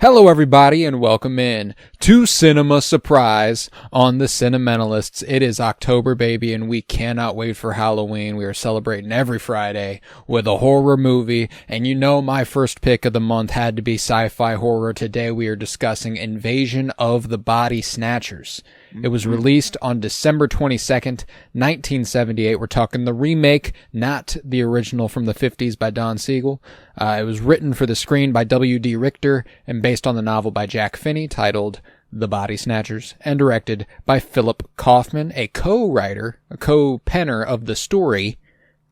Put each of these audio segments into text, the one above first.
Hello, everybody, and welcome in to Cinema Surprise on the Cinementalists. It is October, baby, and we cannot wait for Halloween. We are celebrating every Friday with a horror movie, and you know my first pick of the month had to be sci-fi horror. Today we are discussing Invasion of the Body Snatchers. It was released on December 22nd, 1978. We're talking the remake, not the original from the 50s by Don Siegel. It was written for the screen by W.D. Richter and based on the novel by Jack Finney titled The Body Snatchers and directed by Philip Kaufman, a co-writer, a co-penner of the story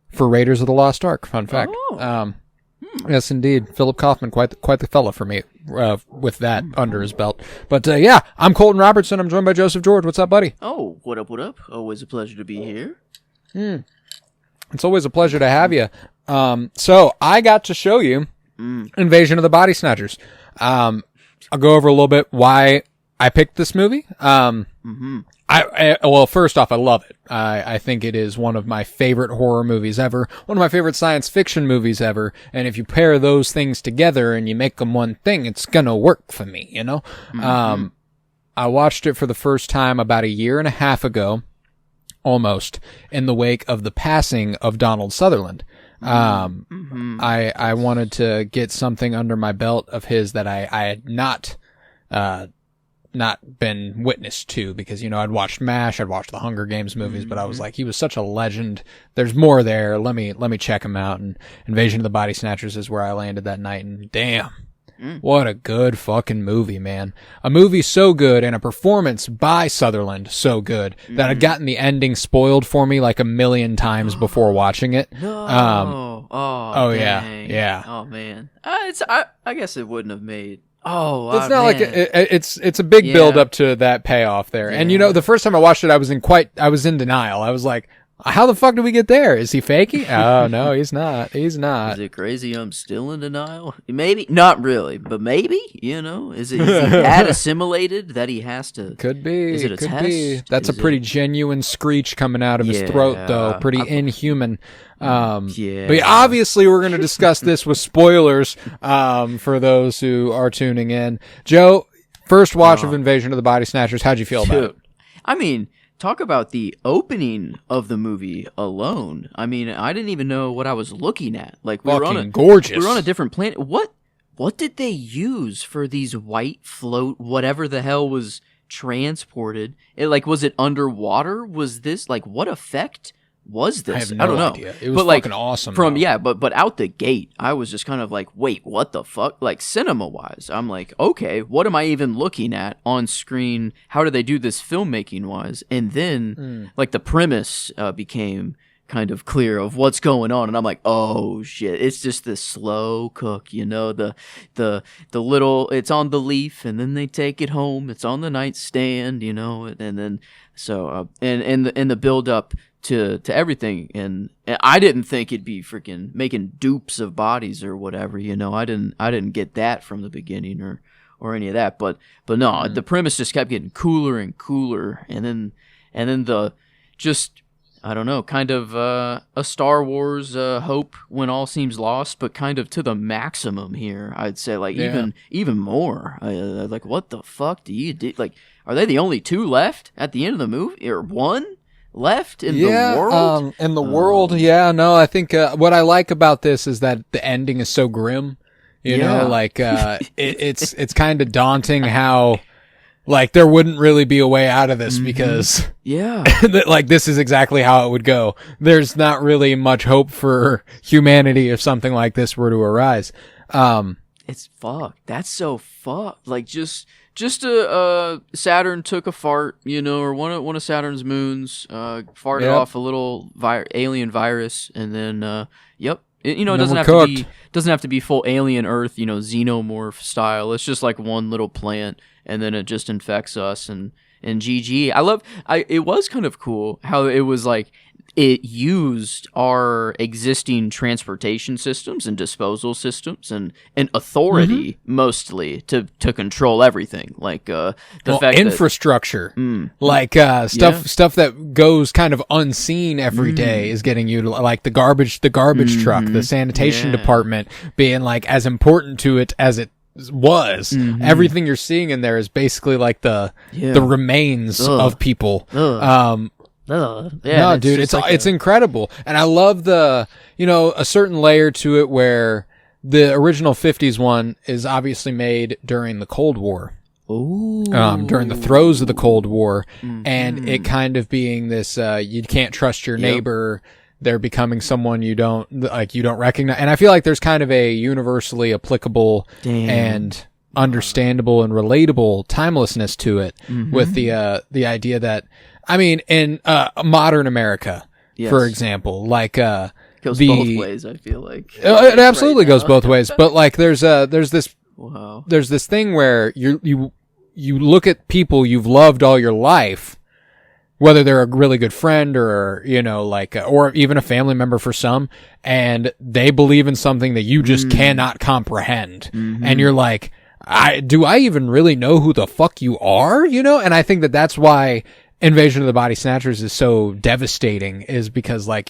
for Raiders of the Lost Ark. Fun fact. Yes, indeed. Philip Kaufman, quite the fella for me, with that under his belt. But, yeah, I'm Colton Robertson. I'm joined by Joseph George. What's up, buddy? Oh, what up, what up? Always a pleasure to be here. It's always a pleasure to have you. So I got to show you Invasion of the Body Snatchers. I'll go over a little bit why I picked this movie. Well, first off, I love it. I think it is one of my favorite horror movies ever, one of my favorite science fiction movies ever, and if you pair those things together and you make them one thing, it's gonna work for me, you know? I watched it for the first time about a year and a half ago, almost, in the wake of the passing of Donald Sutherland. I wanted to get something under my belt of his that I had not been witness to, because, you know, I'd watched MASH, I'd watched the Hunger Games movies, but I was like, he was such a legend. There's more there. Let me check him out. And Invasion of the Body Snatchers is where I landed that night. And damn, what a good fucking movie, man. A movie so good and a performance by Sutherland so good that I'd gotten the ending spoiled for me like a million times before watching it. No. Dang. Yeah. Oh man. I guess it wouldn't have made. Oh, it's not like it's a big build up to that payoff there. And you know, the first time I watched it, I was in denial. I was like, how the fuck did we get there? Is he faking? Oh no, he's not. He's not. Is it crazy I'm still in denial? Maybe not really, but maybe, you know, is he that assimilated that he has to? Could be. Is it a could test? Be. That's a pretty genuine screech coming out of his throat, though. Pretty inhuman. But yeah, obviously we're going to discuss this with spoilers for those who are tuning in. Joe, first watch of Invasion of the Body Snatchers, how'd you feel about it? I mean, talk about the opening of the movie alone. I mean, I didn't even know what I was looking at. Like, gorgeous. We were on a different planet. What did they use for these white float, whatever the hell was transported? Was it underwater? Was this, like, what effect was this? I have no idea. It was fucking awesome. But out the gate, I was just kind of like, wait, what the fuck? Like, cinema-wise, I'm like, okay, what am I even looking at on screen? How do they do this filmmaking-wise? And then, like, the premise became kind of clear of what's going on, and I'm like, oh shit, it's just this slow cook, you know, the little, it's on the leaf, and then they take it home, it's on the nightstand, you know, and then and the build up to everything, and I didn't think it'd be freaking making dupes of bodies or whatever, you know. I didn't get that from the beginning or any of that, but no, the premise just kept getting cooler and cooler, and then the just, I don't know, kind of a Star Wars hope when all seems lost, but kind of to the maximum here, I'd say, like, even more. Like, what the fuck do you do? Like, are they the only two left at the end of the movie, or one left in the world? In the world, yeah. No, I think what I like about this is that the ending is so grim. You know, like it's kind of daunting how, like, there wouldn't really be a way out of this because like, this is exactly how it would go. There's not really much hope for humanity if something like this were to arise. It's fucked. That's so fucked. Like, just Saturn took a fart, you know, or one of Saturn's moons farted off a little alien virus, and then it doesn't have to be full alien Earth, you know, xenomorph style. It's just like one little plant, and then it just infects us, and GG. It was kind of cool how it was like, it used our existing transportation systems and disposal systems and authority mostly to control everything, like the fact infrastructure, stuff that goes kind of unseen every day is getting utilized, like the garbage truck, the sanitation department being like as important to it as it was. Everything you're seeing in there is basically like the remains of people. No, dude, it's incredible. And I love a certain layer to it where the original 50s one is obviously made during the Cold War. Ooh. During the throes of the Cold War, and it kind of being this, you can't trust your neighbor. They're becoming someone you don't recognize. And I feel like there's kind of a universally applicable and understandable and relatable timelessness to it with the idea that, I mean, in modern America, for example, like goes both ways, I feel like. It absolutely goes both ways, but like there's this thing where you look at people you've loved all your life, whether they're a really good friend or, or even a family member for some, and they believe in something that you just cannot comprehend. And you're like, do I even really know who the fuck you are? And I think that that's why Invasion of the Body Snatchers is so devastating, is because like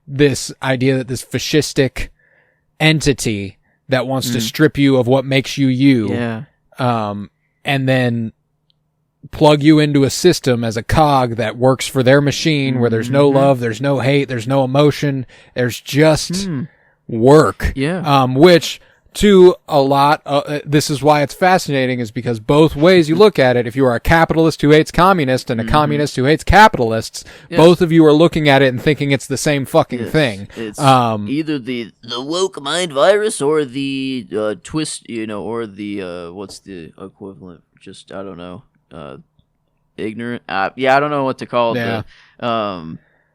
this idea that this fascistic entity that wants to strip you of what makes you, and then plug you into a system as a cog that works for their machine, where there's no love, there's no hate, there's no emotion, there's just work. Which to a lot, this is why it's fascinating, is because both ways you look at it, if you are a capitalist who hates communists and a communist who hates capitalists, both of you are looking at it and thinking it's the same fucking thing. It's either the woke mind virus or the twist, or the what's the equivalent? Just, I don't know. Ignorant. I don't know what to call it.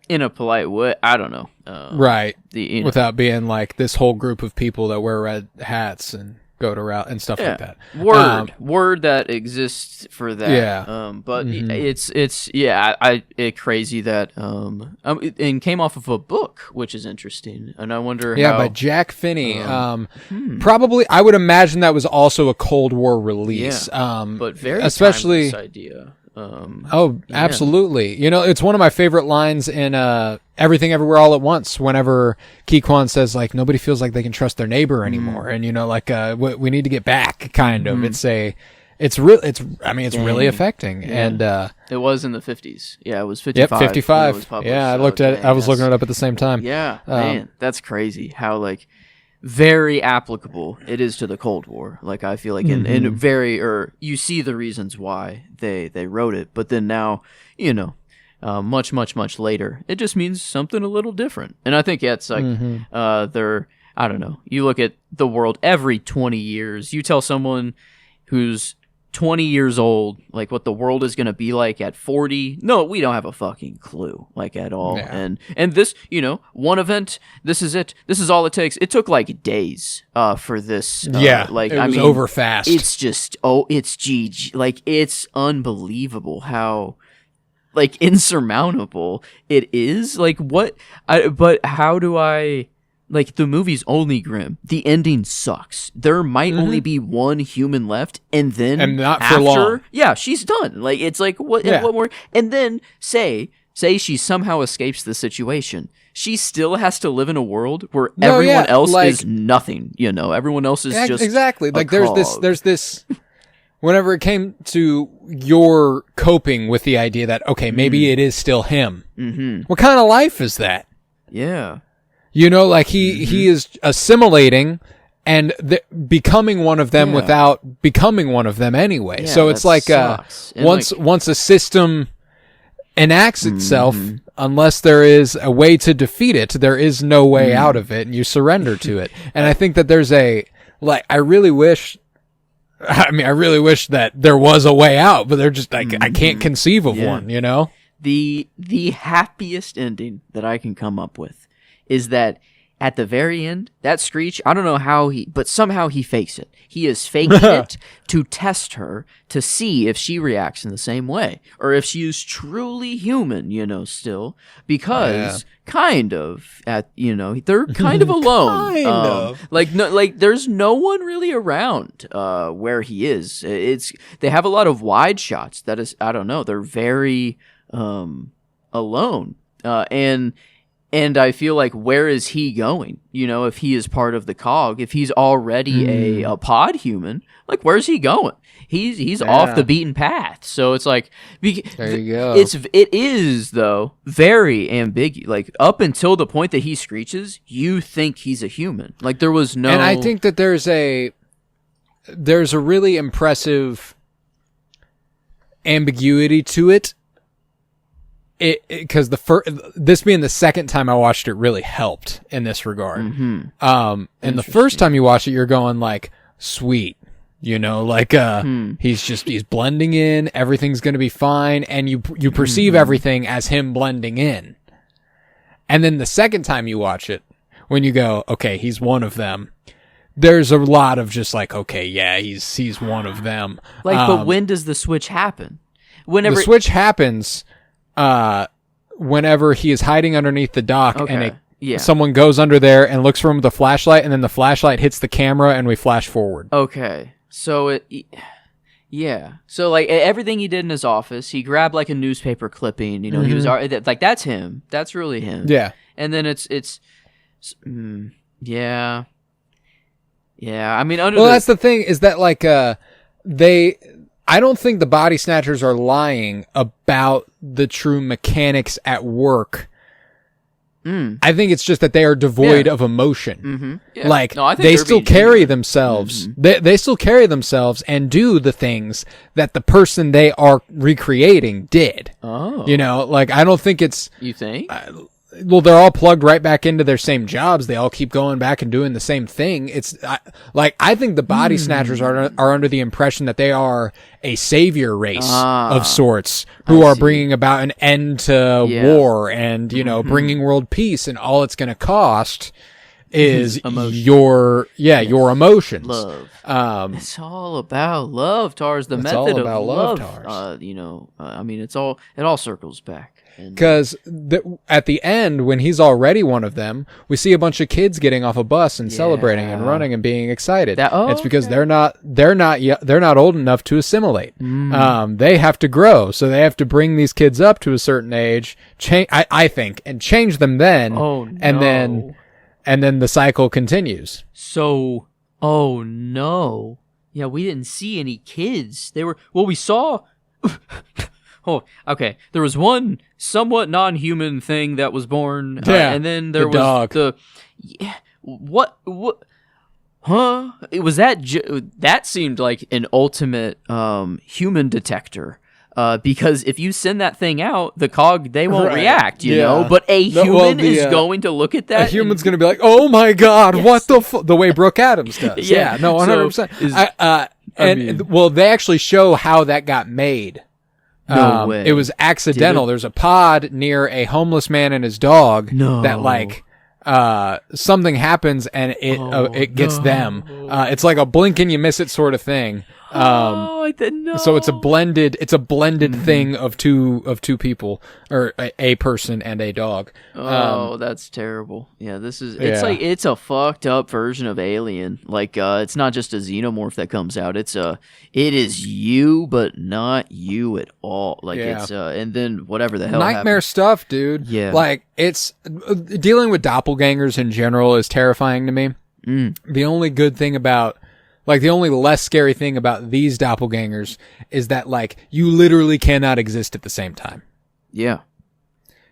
In a polite way. I don't know. Right. Without being like this whole group of people that wear red hats and go to route and stuff like that. Word that exists for that. Yeah. But it's crazy that and came off of a book, which is interesting. And I wonder how, by Jack Finney. Probably I would imagine that was also a Cold War release. But very especially timeless idea. Absolutely. It's one of my favorite lines in Everything Everywhere All at Once, whenever Keyquan says like nobody feels like they can trust their neighbor anymore, and we need to get back, kind of. It's really affecting. And it was in the 50s. Yeah, it was 55. Yep, 55. I looked at it. I was looking it up at the same time. Yeah, man, that's crazy how like very applicable it is to the Cold War. Like I feel like in very, or you see the reasons why they wrote it, but then now, much later, it just means something a little different. And I think it's like they're, I don't know, you look at the world every 20 years, you tell someone who's 20 years old like what the world is going to be like at 40, no, we don't have a fucking clue, like at all. And this, one event, this is it, this is all it takes. It took like days for this, like it was over fast. It's just it's GG, like it's unbelievable how like insurmountable it is. Like but how do I, like, the movie's only grim. The ending sucks. There might only be one human left, and then and not for long. Yeah, she's done. Like, it's like what more? And then say she somehow escapes the situation. She still has to live in a world where everyone else is nothing. Everyone else is just exactly. Like cog. there's this. Whenever it came to your coping with the idea that maybe it is still him. What kind of life is that? Yeah. Like he is assimilating and becoming one of them without becoming one of them anyway. So it's like once a system enacts itself, unless there is a way to defeat it, there is no way out of it, and you surrender to it. And I think that there's I really wish that there was a way out, but they're just like, I can't conceive of one, The happiest ending that I can come up with is that at the very end, that Screech, I don't know how but somehow he fakes it. He is faking it to test her, to see if she reacts in the same way, or if she is truly human, still, because kind of they're kind of alone. There's no one really around where he is. They have a lot of wide shots. That is, I don't know, they're very alone, and And I feel like, where is he going? You know, if he is part of the cog, if he's already a pod human, like, where's he going? He's off the beaten path. So it's like, there you go. It is though very ambiguous. Like, up until the point that he screeches, you think he's a human. Like, there was no. And I think that there's a really impressive ambiguity to it. Because this being the second time I watched it really helped in this regard. And the first time you watch it, you're going like, sweet, you know, like, he's blending in, everything's going to be fine. And you perceive everything as him blending in. And then the second time you watch it, when you go, okay, he's one of them. There's a lot of just like, okay, yeah, he's one of them. Like, but when does the switch happen? Whenever the switch happens, whenever he is hiding underneath the dock, and someone goes under there and looks for him with a flashlight, and then the flashlight hits the camera and we flash forward. Okay. So so like everything he did in his office, he grabbed like a newspaper clipping, you know, he was like, that's him. That's really him. Yeah. And then yeah. I mean, that's the thing, is that like, I don't think the body snatchers are lying about the true mechanics at work. I think it's just that they are devoid of emotion. Yeah. Like, no, they still carry themselves. They still carry themselves and do the things that the person they are recreating did. Oh. You know, like, I don't think it's... You think? Well, they're all plugged right back into their same jobs. They all keep going back and doing the same thing. I think the body snatchers are under the impression that they are a savior race of sorts who are bringing about an end to war and, you know, bringing world peace, and all it's going to cost is your emotions. Love. It's all about love, Tars. The method of love, Tars. You know, I mean, it all circles back. Because at the end, when he's already one of them, we see a bunch of kids getting off a bus and celebrating and running and being excited. It's because they're not old enough to assimilate. They have to grow, so they have to bring these kids up to a certain age. I think, and change them then. Oh no. And then the cycle continues. So, oh no, yeah, we didn't see any kids. We saw. Oh, okay. There was one somewhat non-human thing that was born, and then there was dog. What? Huh? It was that seemed like an ultimate human detector. Because if you send that thing out, the cog, they won't react, you know? But a human is going to look at that. A human's going to be like, oh my God, what the way Brooke Adams does. Yeah, no, 100%. They actually show how that got made. No way. It was accidental. There's a pod near a homeless man and his dog that like something happens and it gets them. It's like a blink and you miss it sort of thing. I didn't know. So it's a blended thing of two people, or a person and a dog. That's terrible. Yeah, like, it's a fucked up version of Alien. Like, it's not just a xenomorph that comes out. It is you, but not you at all. Like, it's, and then whatever the hell nightmare happens. stuff, dude. Yeah. Like, it's, dealing with doppelgangers in general is terrifying to me. The only good thing about, like, the only less scary thing about these doppelgangers is that, like, you literally cannot exist at the same time. Yeah.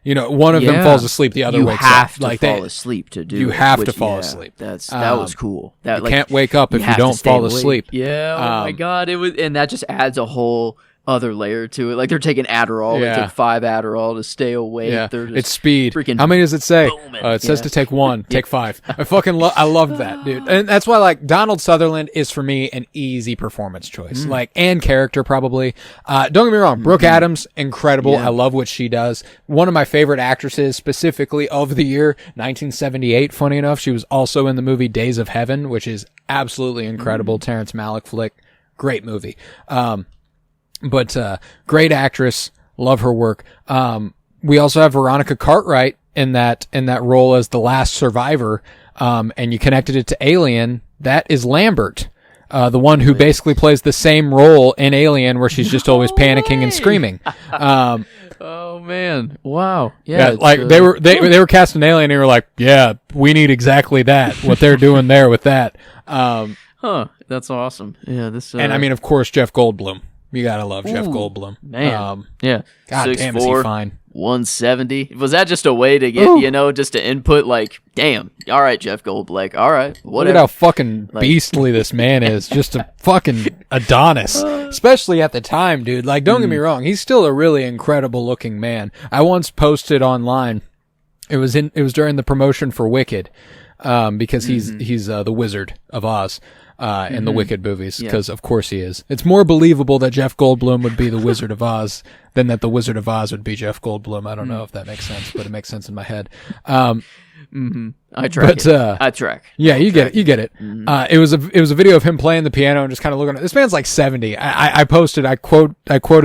You know, one of them falls asleep, the other wakes up. You have to fall asleep to do it. You have to fall asleep. That was cool. You can't wake up if you don't fall asleep. Yeah, oh my God. And that just adds a whole other layer to it. Like, they're taking Adderall. They take 5 Adderall to stay awake. Yeah. They're just it's speed. Freaking how many does it say? It says Yeah. to take 1. Take 5. I fucking I loved that, dude. And that's why, like, Donald Sutherland is for me an easy performance choice. Like, and character probably. Don't get me wrong. Brooke Adams, incredible. Yeah. I love what she does. One of my favorite actresses, specifically of the year 1978. Funny enough, she was also in the movie Days of Heaven, which is absolutely incredible. Terrence Malick flick. Great movie. But great actress, love her work. We also have Veronica Cartwright in that role as the last survivor. And you connected it to Alien. That is Lambert. the one who basically plays the same role in Alien, where she's just always panicking and screaming. Oh man! Wow. Yeah. Like they were casting Alien, and they were like, "Yeah, we need exactly that. What they're doing there with that." That's awesome. Yeah. And I mean, of course, Jeff Goldblum. You gotta love Jeff Goldblum. Man. Yeah. God damn, is he fine. 170. Was that just a way to get, just to input, like, damn, all right, Jeff Goldblum, all right, whatever. Look at how fucking beastly this man is. Just a fucking Adonis. Especially at the time, dude. Like, don't get me wrong. He's still a really incredible looking man. I once posted online. It was during the promotion for Wicked. Because he's the Wizard of Oz. In the Wicked movies, because of course he is. It's more believable that Jeff Goldblum would be the Wizard of Oz than that the Wizard of Oz would be Jeff Goldblum. I don't know if that makes sense, but it makes sense in my head. I track I track. Yeah, you get it. It was a video of him playing the piano and just kind of looking at this man's like 70. I quoted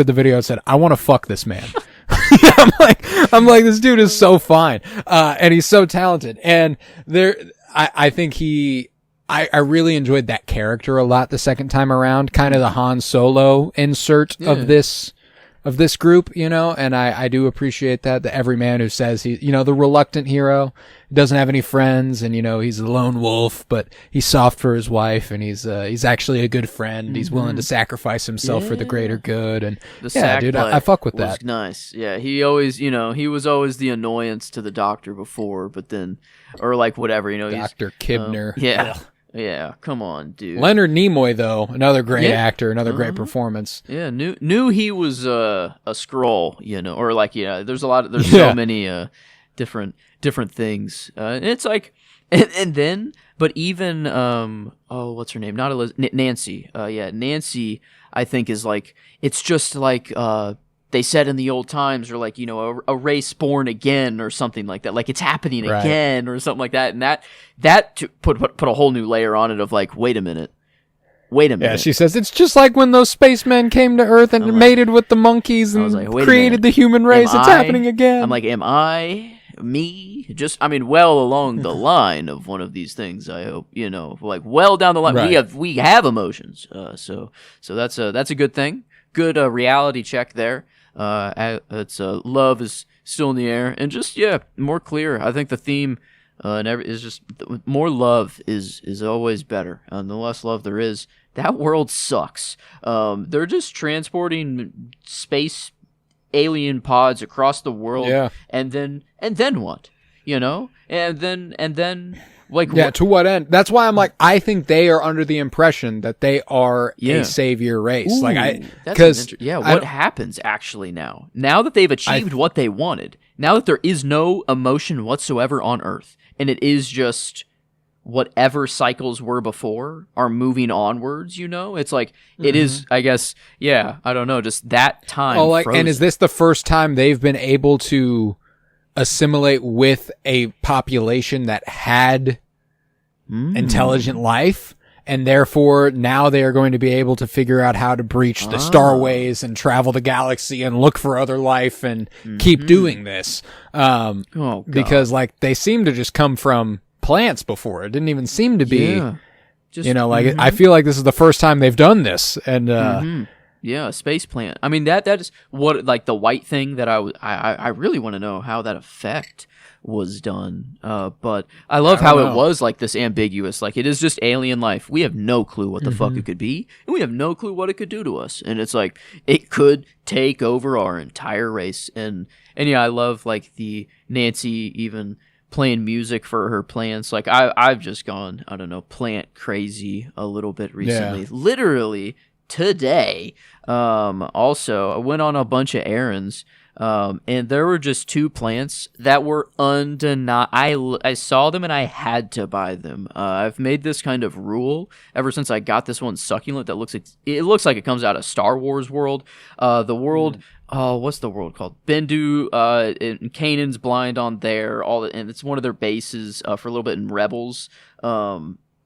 the video and said, "I want to fuck this man." I'm like, this dude is so fine, and he's so talented, and I think I really enjoyed that character a lot the second time around, kind of the Han Solo insert of this group, and I do appreciate that, the everyman who says he, the reluctant hero, doesn't have any friends, and, he's a lone wolf, but he's soft for his wife, and he's actually a good friend. He's willing to sacrifice himself for the greater good, and dude, I fuck with that. Nice. Yeah, he always, he was always the annoyance to the doctor before, but then, or like whatever, Dr. Kibner. Yeah. Yeah, come on, dude. Leonard Nimoy, though, another great actor, another great performance. Yeah, knew he was a Skrull, or like, there's so many different things. And it's like, and then, but even what's her name? Not Elizabeth, Nancy. Nancy, I think is like, it's just like they said in the old times, or like, a race born again or something like that. Like it's happening again or something like that. And that put a whole new layer on it of like, wait a minute. Yeah, she says, it's just like when those spacemen came to Earth and mated with the monkeys and created the human race. It's happening again. I'm like, am I, me? Well along the line of one of these things, I hope, like well down the line. Right. We have emotions. So that's a good thing. Good reality check there. It's love is still in the air, and just more clear. I think the theme is just more love is always better, and the less love there is, that world sucks. They're just transporting space alien pods across the world, and then what? And then. To what end? That's why I'm like, I think they are under the impression that they are a savior race. Ooh, what happens actually now? Now that they've achieved what they wanted, now that there is no emotion whatsoever on Earth, and it is just whatever cycles were before are moving onwards, it's like, it is, I guess, I don't know, just that time. And is this the first time they've been able to assimilate with a population that had intelligent life, and therefore now they are going to be able to figure out how to breach the starways and travel the galaxy and look for other life and keep doing this? Because like they seem to just come from plants before. It didn't even seem to be, I feel like this is the first time they've done this, and yeah, a space plant. I mean, that is what, like, the white thing that I really want to know how that effect was done. But I love how it was, like, this ambiguous. Like, it is just alien life. We have no clue what the fuck it could be, and we have no clue what it could do to us. And it's like, it could take over our entire race. And I love, like, the Nancy even playing music for her plants. Like, I've just gone, I don't know, plant crazy a little bit recently. Yeah. Literally today. Also, I went on a bunch of errands, and there were just two plants that were undeniable. I saw them and I had to buy them. I've made this kind of rule ever since I got this one succulent that looks like it comes out of Star Wars world. The world. Oh, what's the world called? Bendu, and Kanan's blind on there. And it's one of their bases for a little bit in Rebels.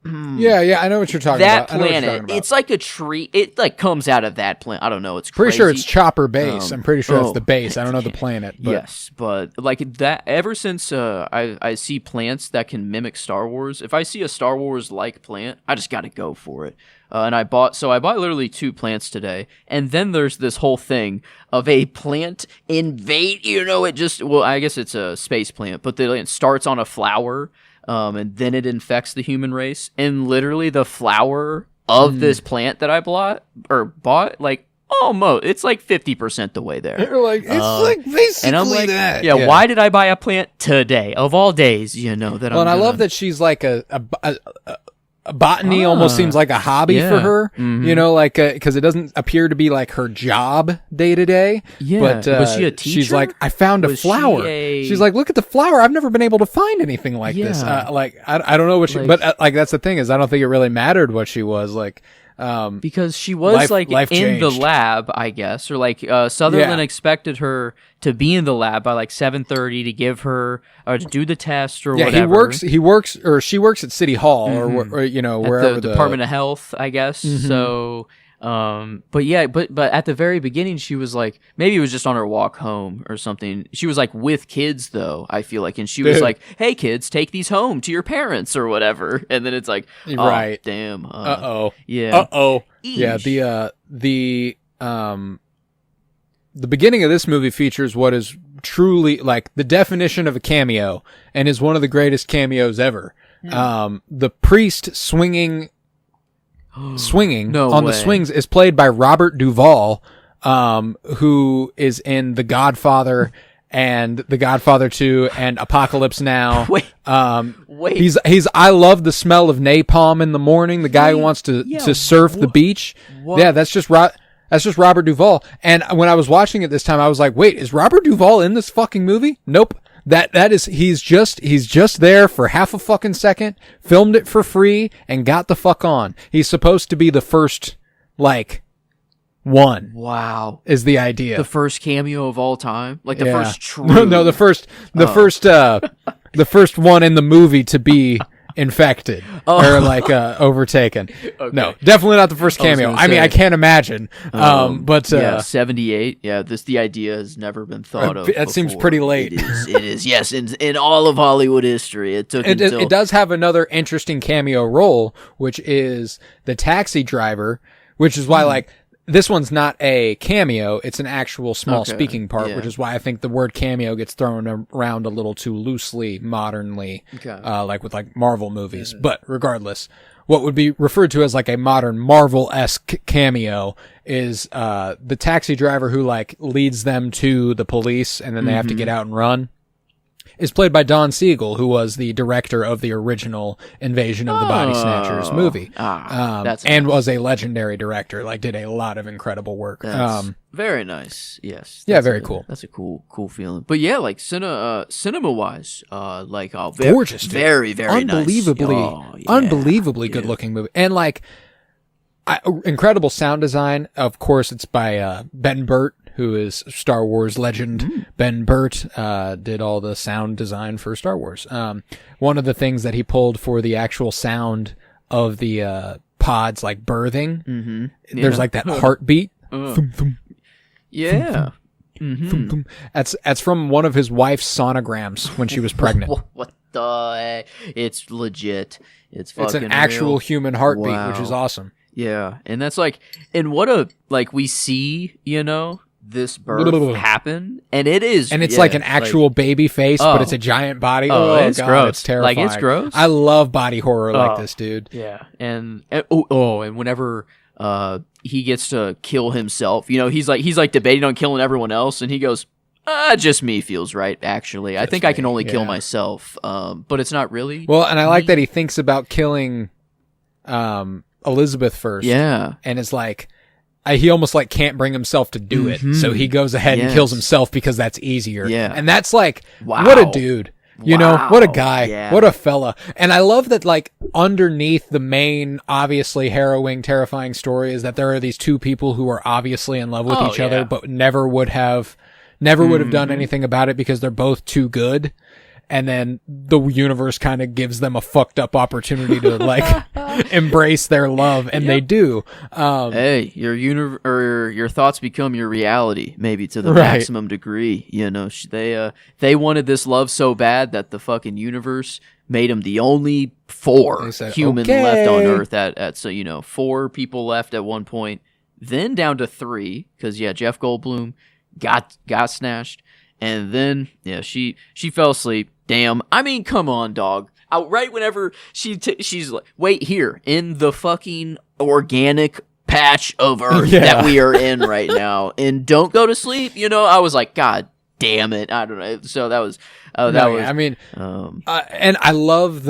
Yeah, I know what you're talking about. That planet, it's like a tree. It like comes out of that planet. I don't know. It's pretty sure it's Chopper Base. I'm pretty sure it's the base. I don't know the planet. But. Yes, but like that. Ever since I see plants that can mimic Star Wars. If I see a Star Wars like plant, I just got to go for it. and I bought literally 2 plants today. And then there's this whole thing of a plant invade. I guess it's a space plant, but it starts on a flower, and then it infects the human race. And literally the flower of this plant that I bought, like, almost, it's like 50% the way there. You're like, it's like basically and I'm like, that. Yeah, why did I buy a plant today of all days? I love that she's like a botany almost seems like a hobby for her. Mm-hmm. Because it doesn't appear to be like her job day to day. Yeah, but was she a teacher? She's like, I found a flower. She's like, look at the flower. I've never been able to find anything like this. I don't know what she, but that's the thing is, I don't think it really mattered what she was like. Because she was life in changed. The lab, I guess, or Sutherland expected her to be in the lab by like 7:30 to give her or to do the test or whatever. She works at City Hall or wherever the Department of Health, I guess. Mm-hmm. So. But at the very beginning, she was like, maybe it was just on her walk home or something. She was like with kids though, I feel like, and she was like, "Hey kids, take these home to your parents or whatever." And then it's like, right, damn, yeah, the beginning of this movie features what is truly like the definition of a cameo and is one of the greatest cameos ever. The priest swinging on the swings is played by Robert Duvall, who is in The Godfather and The Godfather 2 and Apocalypse Now. Wait. He's I love the smell of napalm in the morning. The guy who wants to surf the beach. What? Yeah, that's just Robert Duvall. And when I was watching it this time, I was like, wait, is Robert Duvall in this fucking movie? Nope. He's just there for half a fucking second, filmed it for free, and got the fuck on. He's supposed to be the first, one. Wow. Is the idea. The first cameo of all time? Like the first true. No, the first first one in the movie to be infected or overtaken. Okay. No, definitely not the first cameo. I mean, I can't imagine. 78. Yeah, the idea has never been thought of. That seems pretty late. It is. Yes, in all of Hollywood history, it took. It does have another interesting cameo role, which is the taxi driver, which is why this one's not a cameo, it's an actual small speaking part, which is why I think the word cameo gets thrown around a little too loosely modernly, with Marvel movies. But regardless, what would be referred to as a modern Marvel-esque cameo is the taxi driver who leads them to the police and then they have to get out and run. Is played by Don Siegel, who was the director of the original Invasion of the Body Snatchers movie. And was a legendary director, did a lot of incredible work. That's very nice. Yes. Yeah, very cool. That's a cool feeling. But yeah, cinema-wise, gorgeous, dude. Very, very unbelievably good-looking movie. And incredible sound design. Of course, it's by Ben Burtt, who is Star Wars legend. Ben Burtt did all the sound design for Star Wars. One of the things that he pulled for the actual sound of the pods, birthing, there's that heartbeat. Thum, thum, yeah. Thum, thum, thum. That's from one of his wife's sonograms when she was pregnant. What the? It's legit. It's an actual human heartbeat, which is awesome. Yeah, and that's and what we see, this birth happen, and it is, and it's an actual baby face, but it's a giant body. It's God, gross. It's terrifying. It's gross. I love body horror like this, dude. Yeah, and whenever he gets to kill himself, he's debating on killing everyone else, and he goes, just me feels right. Actually, I think I can only kill myself, but it's not really. Well, and I like that he thinks about killing Elizabeth first. Yeah, and it's he almost can't bring himself to do it, so he goes ahead and kills himself because that's easier. Yeah, and that's what a dude. What a guy, what a fella. And I love that underneath the main, obviously harrowing, terrifying story is that there are these two people who are obviously in love with each other, but never would have done anything about it because they're both too good. and then the universe kind of gives them a fucked up opportunity to like embrace their love, and they do. Hey, your thoughts become your reality, maybe to the Right. maximum degree. You know, they wanted this love so bad that the fucking universe made them the only four said, human "Okay." left on Earth. So you know, 4 people left at one point, then down to 3 because Jeff Goldblum got snatched, and then she fell asleep. Damn, I mean, come on, dog. Right whenever she's like, wait here in the fucking organic patch of Earth that we are in right now, and don't go to sleep. You know, I was like, God damn it, I don't know. So that was I mean, and I love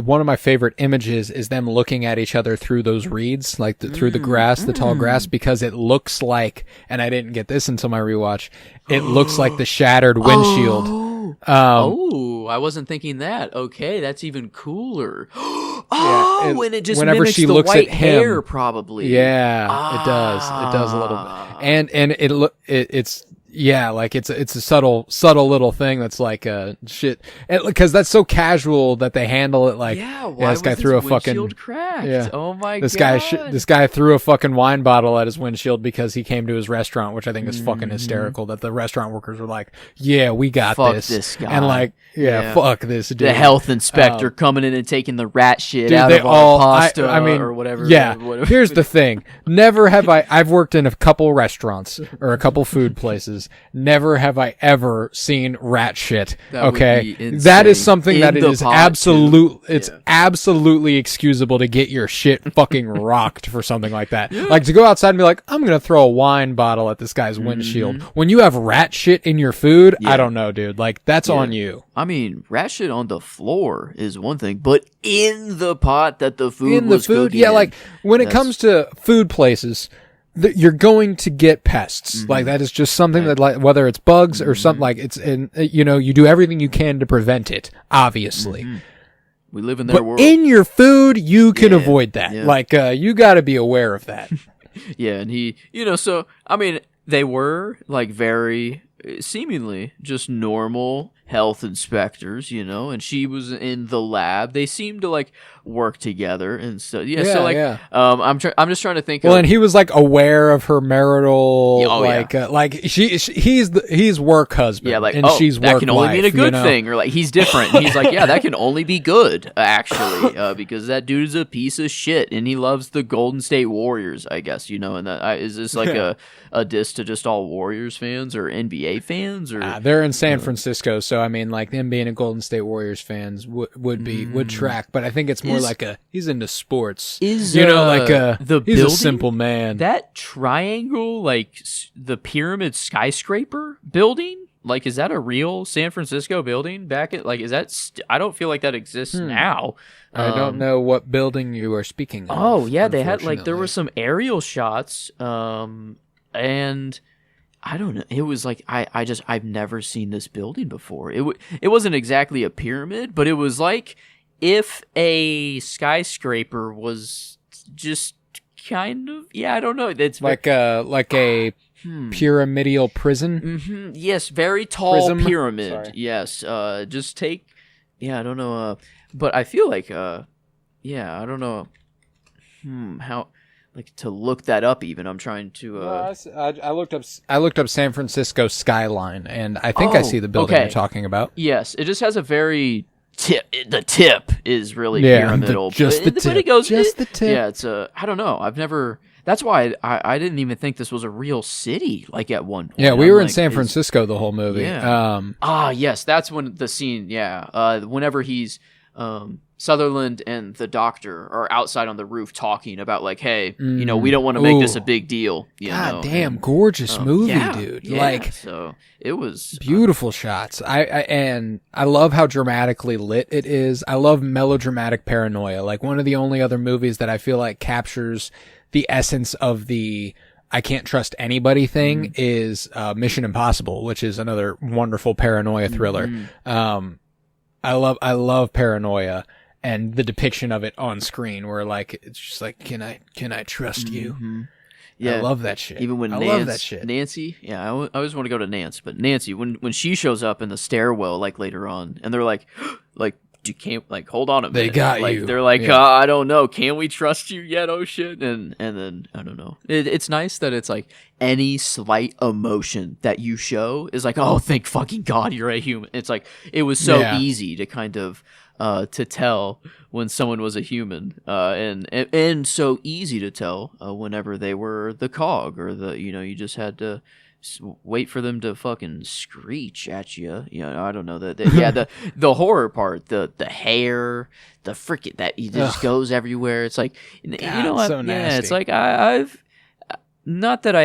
one of my favorite images is them looking at each other through those reeds, like through the grass, the tall grass, because it looks like, and I didn't get this until my rewatch, it looks like the shattered windshield. I wasn't thinking that. Okay, that's even cooler. And it just whenever mimics she the looks white at him, hair, probably. Yeah, it does. It does a little bit, and it's like it's a subtle little thing that's like shit, because that's so casual that they handle it like this guy threw a fucking cracked. Oh my this god, this guy threw a fucking wine bottle at his windshield because he came to his restaurant, which I think is fucking hysterical. That the restaurant workers were like, "Yeah, we got fuck this guy," and like, fuck this dude. The health inspector coming in and taking the rat shit Dude, out they of our pasta or whatever. Yeah. Whatever. Here's the thing. Never have I've worked in a couple restaurants or a couple food places. Never have I ever seen rat shit. That would okay. be insane. That is something In that it the is pot, absolute. too. It's absolutely excusable to get your shit fucking rocked for something like that. Like to go outside and be like, I'm going to throw a wine bottle at this guy's windshield. When you have rat shit in your food, I don't know, dude. Like that's on you. I mean, rat shit on the floor is one thing, but in the pot that the food in the was food, cooking yeah. in, Like when it comes to food places, you're going to get pests. Like that is just something that, like, whether it's bugs or something, like it's in. You do everything you can to prevent it. Obviously, we live in their world. in your food, you can avoid that. Yeah. Like you got to be aware of that. And he, so I mean, they were like very seemingly just normal health inspectors, and she was in the lab. They seemed to like work together and so I'm just trying to think Well, and he was like aware of her marital he's work husband, and she's that work can only wife, mean a good thing, or like he's different. And he's like, that can only be good actually, because that dude is a piece of shit and he loves the Golden State Warriors, I guess, and that is this like a diss to just all Warriors fans or NBA fans, or they're in San Francisco, so I mean, like them being a Golden State Warriors fans would track, but I think it's more like he's into sports. He's a simple man. That triangle, like the pyramid skyscraper building, like is that a real San Francisco building? Back at like, is that? I don't feel like that exists now. I don't know what building you are speaking of. Oh yeah, they had like there were some aerial shots, and I don't know. It was like I've never seen this building before. It wasn't exactly a pyramid, but it was like if a skyscraper was just kind of I don't know. It's like a pyramidal prison. Yes, very tall pyramid. Sorry. Yes, just take. I don't know. But I feel like I don't know. How. Like to look that up, even I'm trying to. I looked up San Francisco skyline, and I think I see the building you're talking about. Yes, it just has a very tip. The tip is really pyramidal, but it goes just the tip. Yeah, it's I don't know. I've never. That's why I didn't even think this was a real city. Like at one point. Yeah, we were in San Francisco the whole movie. Yeah. Yes, that's when the scene. Yeah. Whenever he's Sutherland and the doctor are outside on the roof talking about like, hey, we don't want to make this a big deal. God damn, gorgeous movie, dude. Yeah, like, so it was beautiful shots. I love how dramatically lit it is. I love melodramatic paranoia. Like one of the only other movies that I feel like captures the essence of the I can't trust anybody thing is Mission Impossible, which is another wonderful paranoia thriller. I love paranoia and the depiction of it on screen, where like it's just like, can I trust you? Yeah, I love that shit. Even when love that shit. Nancy, I always want to go to Nance, but Nancy, when she shows up in the stairwell, like later on, and they're like, like, you can't, like, hold on a minute. They got like, you. They're like, Yeah. I don't know, can we trust you yet? Oh shit, and then I don't know. It's nice that it's like any slight emotion that you show is like, oh, thank fucking God you're a human. It's like it was so easy to kind of to tell when someone was a human, and so easy to tell whenever they were the cog or the, you just had to wait for them to fucking screech at you. I don't know the horror part, the hair, the freaking that it just goes everywhere. It's like God, so nasty. it's like I've not that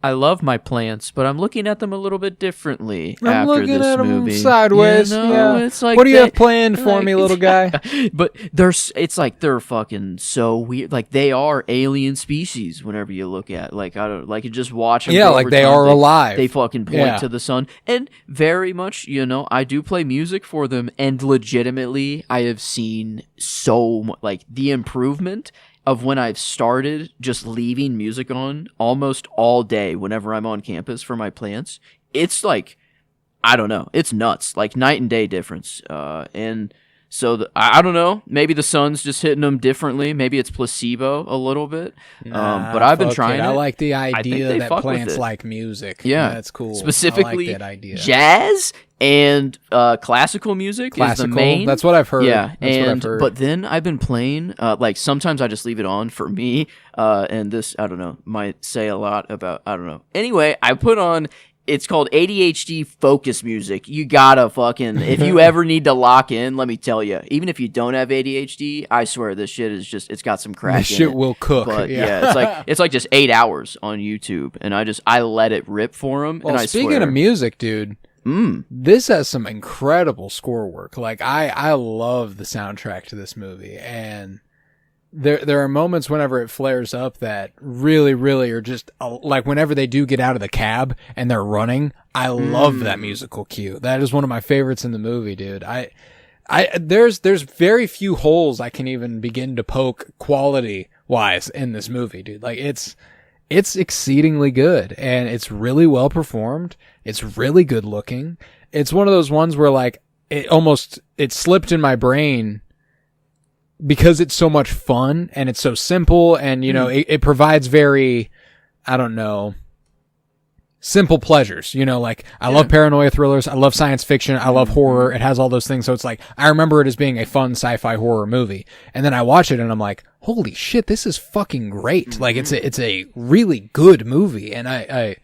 I love my plants, but I'm looking at them a little bit differently after this movie. Sideways. It's like what do you have planned for me, little guy? But it's like they're fucking so weird. Like they are alien species. Whenever you look at, like, I don't, like, you just watch them. Yeah, like they are alive. They fucking point to the sun, and very much, I do play music for them, and legitimately, I have seen like the improvement of when I've started just leaving music on almost all day whenever I'm on campus for my plants. It's like, I don't know, it's nuts, like night and day difference. And so I don't know, maybe the sun's just hitting them differently. Maybe it's placebo a little bit. But I've been trying it. I like the idea that plants like music. Yeah, that's cool. Specifically, I like that idea. Jazz and classical music is the main. That's what I've heard. Yeah, but then I've been playing, like, sometimes I just leave it on for me, and this, I don't know, might say a lot about, I don't know. Anyway, I put on, it's called ADHD focus music. You gotta fucking, if you ever need to lock in, let me tell you, even if you don't have ADHD, I swear this shit is just, it's got some crack in it. This shit will cook. But it's like just 8 hours on YouTube, and I let it rip for them. Well, and I speaking swear, of music, dude, this has some incredible score work. Like, I love the soundtrack to this movie, and there are moments whenever it flares up that really, really are just like whenever they do get out of the cab and they're running. I love that musical cue. That is one of my favorites in the movie, dude. There's very few holes I can even begin to poke quality wise in this movie, dude. Like, it's exceedingly good, and it's really well performed. It's really good looking. It's one of those ones where, like, it slipped in my brain because it's so much fun and it's so simple, and it provides very, I don't know, simple pleasures. Like, I love paranoia thrillers, I love science fiction, I love horror. It has all those things, so it's like I remember it as being a fun sci-fi horror movie, and then I watch it and I'm like, holy shit, this is fucking great. Like, it's a really good movie, and I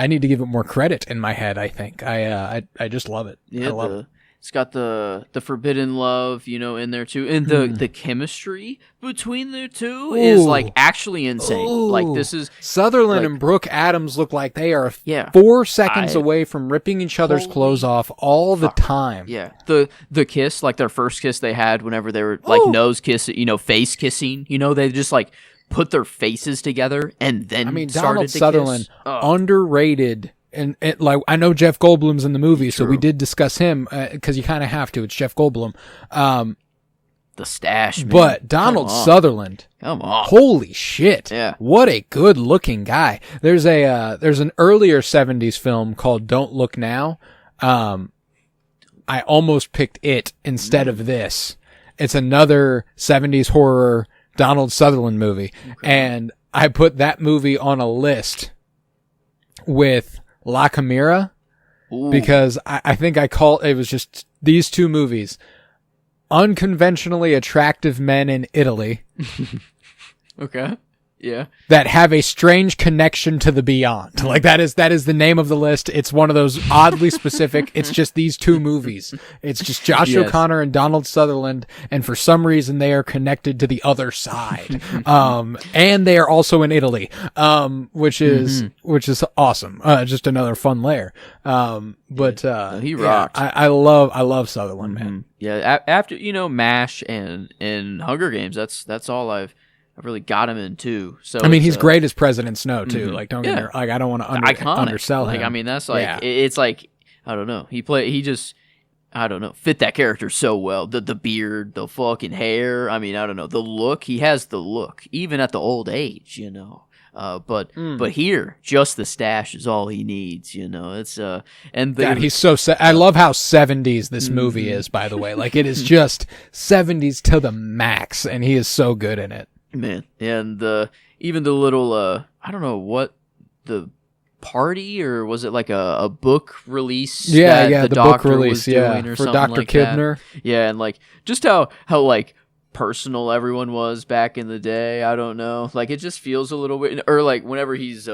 need to give it more credit in my head. I think I just love it. Yeah, I love it. It's got the forbidden love, in there too, and the chemistry between the two is like actually insane. Ooh. Like, this is Sutherland and Brooke Adams look like they are 4 seconds away from ripping each other's clothes off all the time. Yeah, the kiss, like their first kiss they had whenever they were like nose kissing, face kissing. They just like put their faces together and then Donald Sutherland, underrated. And like, I know Jeff Goldblum's in the movie, so we did discuss him because you kind of have to. It's Jeff Goldblum. The stash, man. But Donald Sutherland, come on, holy shit! Yeah, what a good looking guy. There's an earlier '70s film called Don't Look Now. I almost picked it instead of this. It's another '70s horror Donald Sutherland movie, and I put that movie on a list with La Chimera, because I think it was just these two movies. Unconventionally attractive men in Italy. Okay. Yeah. That have a strange connection to the beyond. Like, that is the name of the list. It's one of those oddly specific. It's just these two movies. It's just Josh O'Connor and Donald Sutherland, and for some reason they are connected to the other side. And they are also in Italy, which is awesome. Just another fun layer. But he rocked. I love Sutherland, man. Yeah. After MASH and Hunger Games, that's all I've really got him in too. So he's great as President Snow too. Like, don't get me wrong, like, I don't want to undersell him. Like, that's like it's like, I don't know. He just I don't know, fit that character so well. The beard, the fucking hair. I don't know, the look. He has the look even at the old age. But here, just the stash is all he needs. It's and God, he's so. I love how 70s this movie is. By the way, like it is just 70s to the max, and he is so good in it. Man, and even the little I don't know what the party, or was it like a book release? The book release, was doing or for something Dr. like Kibner. That. Yeah, and like just how like personal everyone was back in the day. I don't know, like it just feels a little weird. Or like whenever he's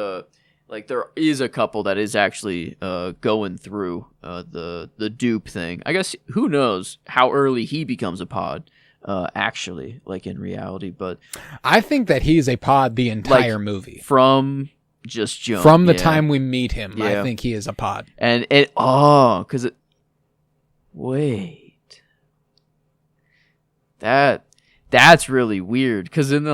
like there is a couple that is actually going through the dupe thing. I guess who knows how early he becomes a pod. Actually, like in reality, but I think that he's a pod the entire movie from just jump. From the time we meet him, I think he is a pod. And wait, that's really weird, because then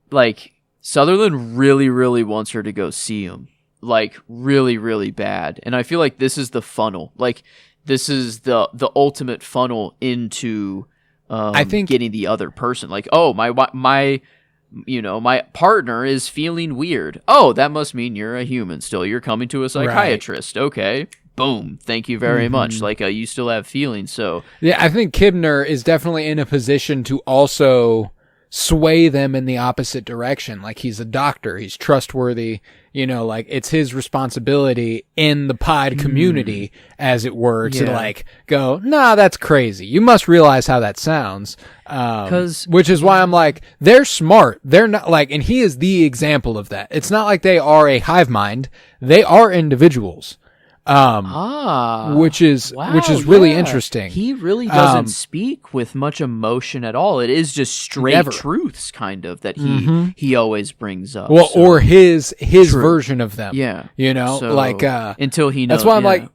like Sutherland really, really wants her to go see him, like really, really bad, and I feel like this is the funnel, like this is the ultimate funnel into I think getting the other person, like, oh, my my partner is feeling weird. Oh, that must mean you're a human still. You're coming to a psychiatrist. Right. Okay. Boom. Thank you very much. Like, you still have feelings. So yeah, I think Kibner is definitely in a position to also sway them in the opposite direction. Like, he's a doctor. He's trustworthy. Like, it's his responsibility in the pod community, as it were, to like go, nah, that's crazy. You must realize how that sounds. Which is why I'm like, they're smart. They're not like, and he is the example of that. It's not like they are a hive mind. They are individuals. Which is really interesting. He really doesn't speak with much emotion at all. It is just straight truths, kind of, that he always brings up. Well, or his version of them. Yeah, so, like until he knows. That's why I'm like,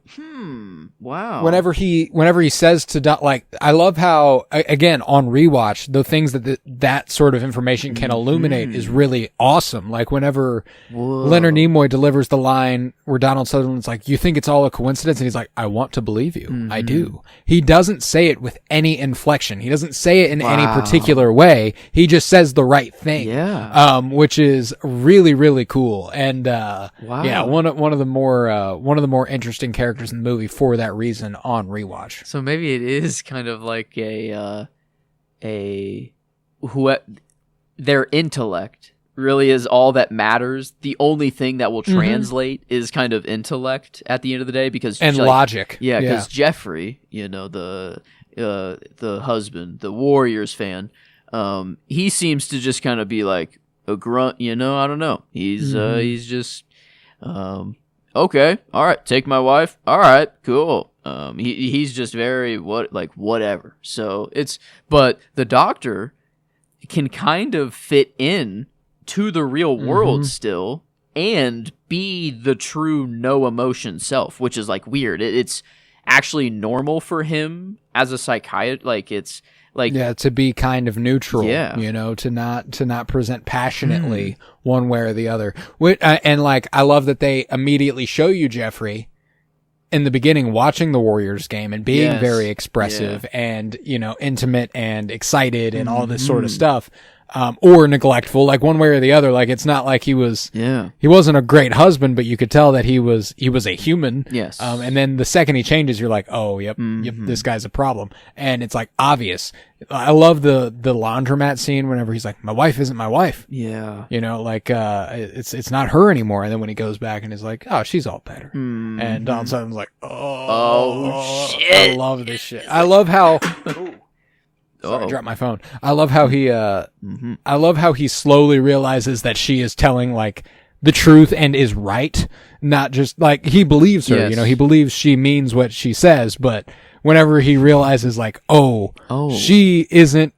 wow. Whenever he says to like, I love how, again, on rewatch, the things that sort of information can illuminate is really awesome. Like whenever Leonard Nimoy delivers the line where Donald Sutherland's like, you think it's all a coincidence? And he's like, I want to believe you. I do. He doesn't say it with any inflection. He doesn't say it in any particular way. He just says the right thing. Yeah. Which is really, really cool. And, yeah, one of the more interesting characters in the movie for that reason on rewatch. So maybe it is kind of like their intellect really is all that matters. The only thing that will translate is kind of intellect at the end of the day, because logic. Yeah, because Jeffrey, the husband, the Warriors fan, he seems to just kind of be like a grunt. I don't know. He's just okay, all right, take my wife. All right, cool. He's just very whatever. So but the doctor can kind of fit in to the real world still and be the true no emotion self, which is like weird. It's actually normal for him as a psychiatrist. Like it's like to be kind of neutral. Yeah. To not present passionately one way or the other. And like I love that they immediately show you Jeffrey in the beginning watching the Warriors game and being very expressive and intimate and excited and all this sort of stuff. Or neglectful, like one way or the other. Like it's not like he wasn't a great husband, but you could tell that he was a human. Yes. And then the second he changes, you're like, oh, yep, this guy's a problem. And it's like obvious. I love the laundromat scene whenever he's like, my wife isn't my wife. Yeah. It's not her anymore. And then when he goes back and is like, oh, she's all better. And Don Sutton's like, oh shit. I love this shit. I love how Sorry, I dropped my phone. I love how he slowly realizes that she is telling like the truth and is right. Not just like he believes her, he believes she means what she says, but whenever he realizes like, she isn't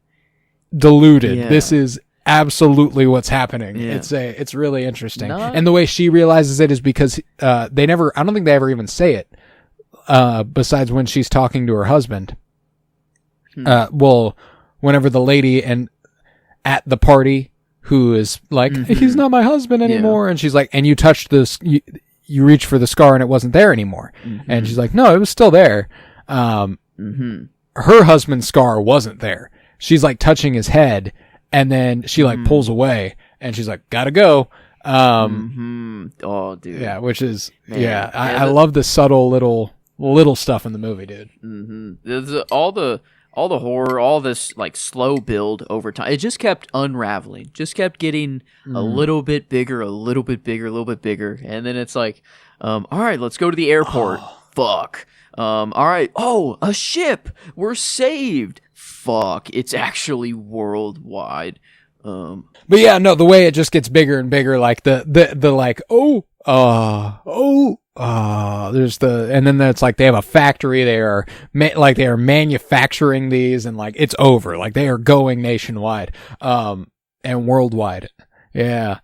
deluded. Yeah. This is absolutely what's happening. Yeah. It's really interesting. And the way she realizes it is because I don't think they ever even say it. Besides when she's talking to her husband. Whenever the lady at the party who is like, he's not my husband anymore. And she's like, and you touched this, you reached for the scar and it wasn't there anymore. And she's like, no, it was still there. Her husband's scar wasn't there. She's like touching his head and then she like pulls away and she's like, gotta go. Oh, dude. Yeah, which is Man. I love the subtle little stuff in the movie, dude. There's all the horror, all this like slow build over time. It just kept unraveling. Just kept getting a little bit bigger, a little bit bigger, a little bit bigger, and then it's like, all right, let's go to the airport. Fuck. All right. Oh, a ship. We're saved. Fuck. It's actually worldwide. But yeah, no, the way it just gets bigger and bigger, like the like, there's and then it's like they have a factory. They are they are manufacturing these, and like it's over. Like they are going nationwide, and worldwide. Yeah.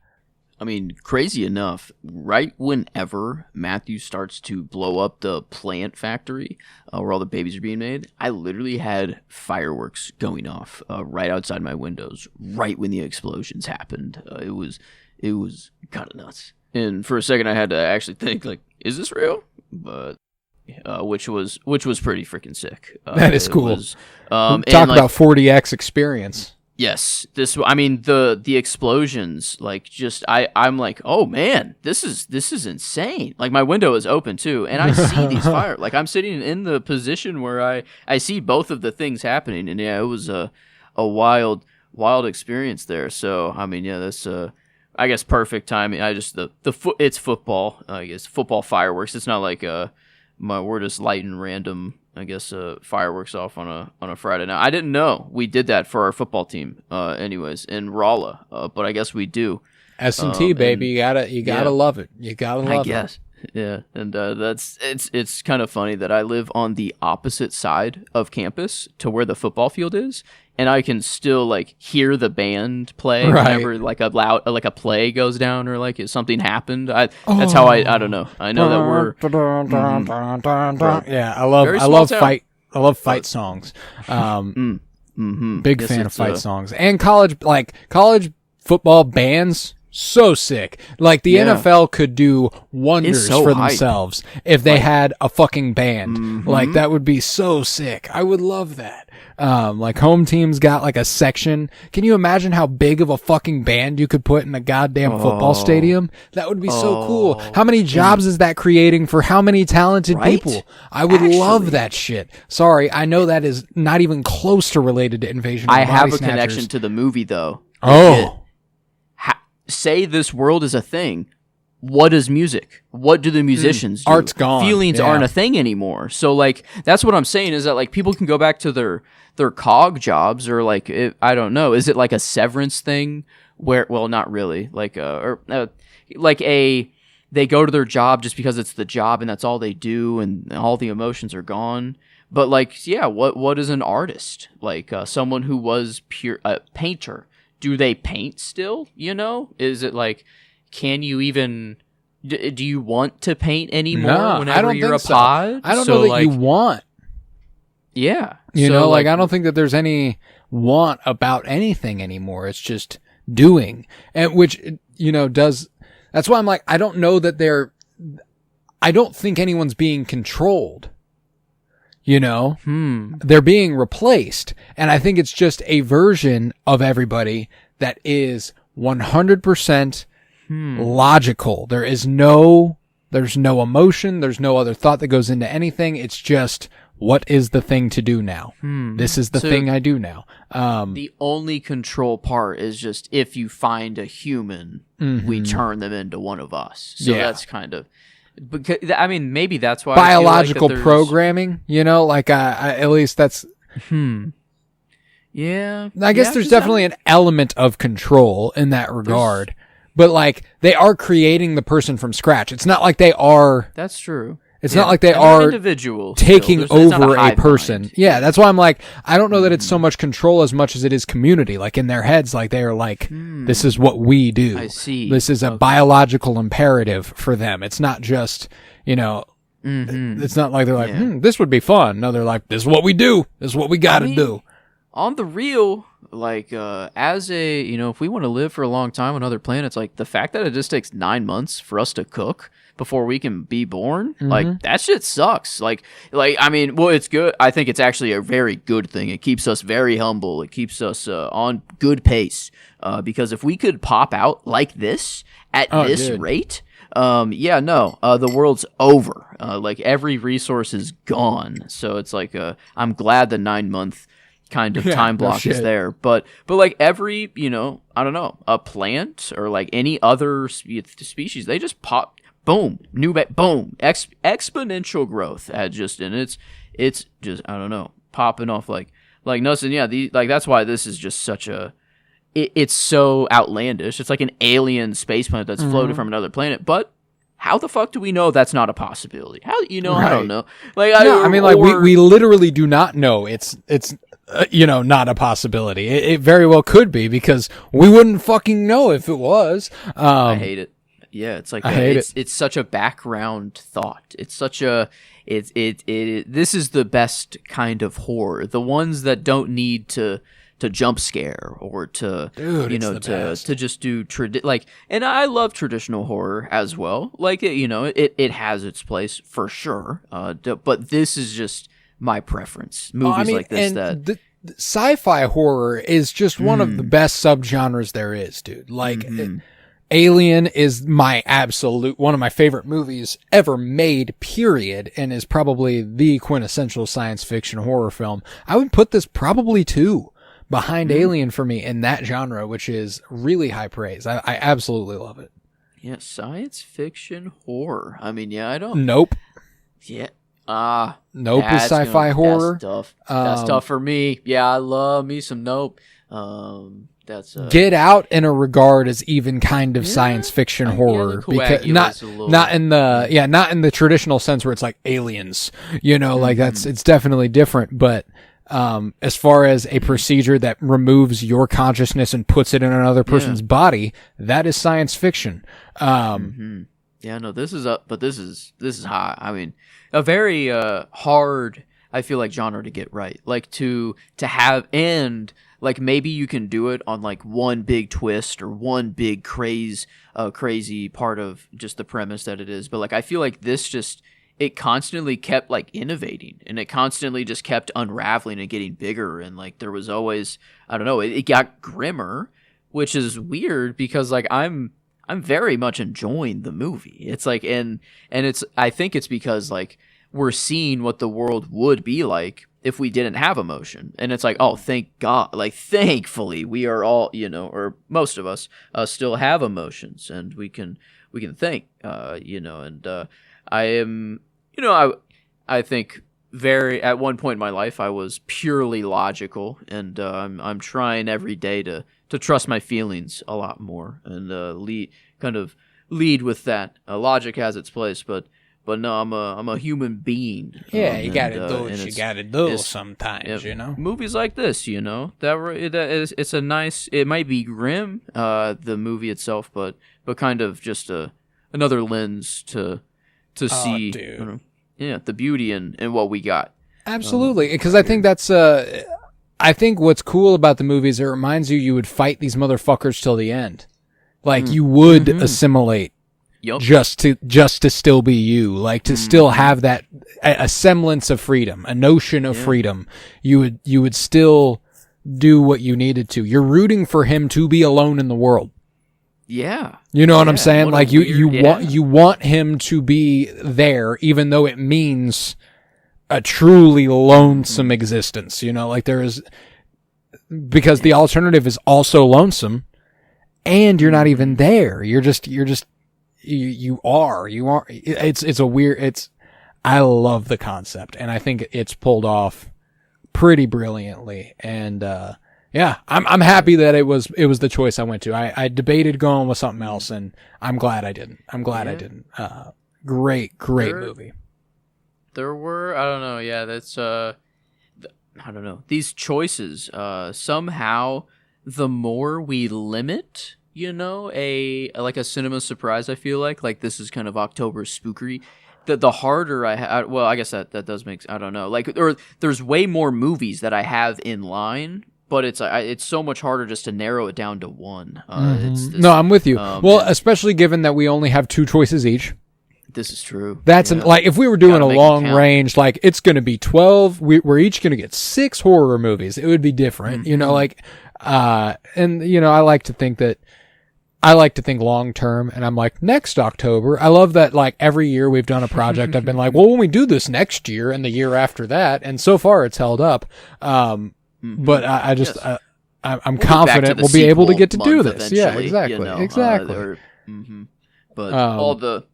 I mean, crazy enough, right whenever Matthew starts to blow up the plant factory where all the babies are being made, I literally had fireworks going off right outside my windows right when the explosions happened. It was kind of nuts. And for a second, I had to actually think, like, is this real? But which was pretty freaking sick. That is cool. Talk about 40x experience. Yes, the explosions, like, just I'm like, oh man, this is insane. Like, my window is open too, and I see these fire. Like, I'm sitting in the position where I see both of the things happening, and yeah, it was a wild experience there. So I mean, yeah, that's I guess perfect timing. It's football. I guess football fireworks. It's not like we're just lighting random, I guess, fireworks off on a Friday night. I didn't know we did that for our football team, anyways, in Rolla. But I guess we do. S&T, baby, you gotta love it. You gotta love it. I guess, yeah. And it's kind of funny that I live on the opposite side of campus to where the football field is, and I can still like hear the band play whenever like a play goes down or like if something happened. That's how I don't know. I know that we're yeah. I love fight songs. Big fan of fight songs and college football bands. So sick. Like the NFL could do wonders for themselves if they had a fucking band. Like that would be so sick. I would love that. Like home teams got like a section. Can you imagine how big of a fucking band you could put in a goddamn football stadium? That would be so cool. How many jobs is that creating for how many talented people? I would love that shit. Sorry, I know that is not even close to related to Invasion of the Body Snatchers. Connection to the movie though. Say this world is a thing. What is music? What do the musicians do? Art's gone. Feelings aren't a thing anymore. So like that's what I'm saying is that like people can go back to their cog jobs or like I don't know. Is it like a severance thing where not really like they go to their job just because it's the job and that's all they do and all the emotions are gone. But like yeah, what is an artist? Like someone who was pure painter. Do they paint still? You know, is it like, can you even? Do you want to paint anymore? Whenever you're a pod, I don't know that you want. Yeah, you know, like I don't think that there's any want about anything anymore. It's just doing, and which does. That's why I'm like, I don't know that I don't think anyone's being controlled. They're being replaced. And I think it's just a version of everybody that is 100% logical. There's no emotion. There's no other thought that goes into anything. It's just, what is the thing to do now? This is the thing I do now. The only control part is just if you find a human, we turn them into one of us. So that's kind of... Because I mean, maybe that's why biological programming. Like at least that's. Yeah. I guess there's definitely an element of control in that regard, but like they are creating the person from scratch. It's not like they are. That's true. It's not like they are individual taking over a person. Mind. Yeah, that's why I'm like, I don't know that it's so much control as much as it is community. Like in their heads, like they are like, this is what we do. I see. This is a biological imperative for them. It's not just, it's not like they're like, this would be fun. No, they're like, this is what we do. This is what we got to do. on the real, like, as a, if we want to live for a long time on other planets, like, the fact that it just takes 9 months for us to cook before we can be born, like, that shit sucks. I mean, well, it's good. I think it's actually a very good thing. It keeps us very humble. It keeps us on good pace. Because if we could pop out like this at this rate, the world's over. Like, every resource is gone. So it's like, I'm glad the 9-month kind of time block is there, but like every, I don't know, a plant or like any other species, they just pop, boom, boom, exponential growth at just, and it's just, I don't know, popping off like nothing. Yeah, like that's why this is just such a, it's so outlandish. It's like an alien space planet that's floated from another planet, but how the fuck do we know that's not a possibility? How, I don't know. Like, we literally do not know. It's not a possibility. It very well could be, because we wouldn't fucking know if it was. I hate it. Yeah, it's like it's such a background thought. It's such a this is the best kind of horror. The ones that don't need to jump scare or to to just do and I love traditional horror as well. Like, it has its place for sure. But this is just my preference. Movies like this, the sci-fi horror is just one of the best subgenres there is, dude. Like, Alien is one of my favorite movies ever made, period, and is probably the quintessential science fiction horror film. I would put this probably behind Alien for me in that genre, which is really high praise. I absolutely love it. Yeah, science fiction horror. I mean, I don't. Nope. Yeah. Nope is sci-fi horror. That's tough. That's tough for me. Yeah, I love me some Nope. That's Get Out in a regard is even kind of science fiction horror, because not in the traditional sense where it's like aliens. Like it's definitely different, but as far as a procedure that removes your consciousness and puts it in another person's body, that is science fiction. Yeah, no, this is high. I mean, a very hard, I feel like, genre to get right. Like to have, and like maybe you can do it on like one big twist or one big crazy part of just the premise that it is. But like I feel like this just, it constantly kept like innovating, and it constantly just kept unraveling and getting bigger, and like there was always, I don't know, it got grimmer, which is weird because like I'm very much enjoying the movie. It's like, and it's, I think it's because like we're seeing what the world would be like if we didn't have emotion. And it's like, oh, thank God, like thankfully we are all, or most of us still have emotions, and we can think, and I am, I think at one point in my life I was purely logical, and I'm trying every day to trust my feelings a lot more, and lead with that. Logic has its place, but no, I'm a human being. Yeah, you gotta do what you gotta do sometimes, Movies like this, that it's a nice. It might be grim, the movie itself, but kind of just another lens to see, the beauty in what we got. Absolutely, because I think that's I think what's cool about the movie is it reminds you would fight these motherfuckers till the end. Like you would assimilate just to still be you, like to still have that a semblance of freedom, a notion of freedom. You would still do what you needed to. You're rooting for him to be alone in the world. Yeah. You know what I'm saying? Like you want him to be there, even though it means a truly lonesome existence, like there is, because the alternative is also lonesome, and you're not even there. You are. It's a weird. I love the concept, and I think it's pulled off pretty brilliantly. And I'm happy that it was the choice I went to. I debated going with something else, and I'm glad I didn't. I didn't. Great movie. There were, I don't know, that's, I don't know, these choices, somehow, the more we limit, a cinema surprise, I feel like this is kind of October spookery, the harder I have, well, I guess that does make, I don't know, like, or there's way more movies that I have in line, but it's so much harder just to narrow it down to one. No, I'm with you. Especially given that we only have 2 choices each. This is true. That's like, if we were doing a long range, like, it's going to be 12, we're each going to get 6 horror movies. It would be different, you know, like, and, you know, I like to think long term, and I'm like, next October. I love that, like, every year we've done a project, I've been like, well, when we do this next year and the year after that, and so far it's held up. But I just, I'm confident we'll be able to get to do this. Yeah, exactly. You know, exactly. But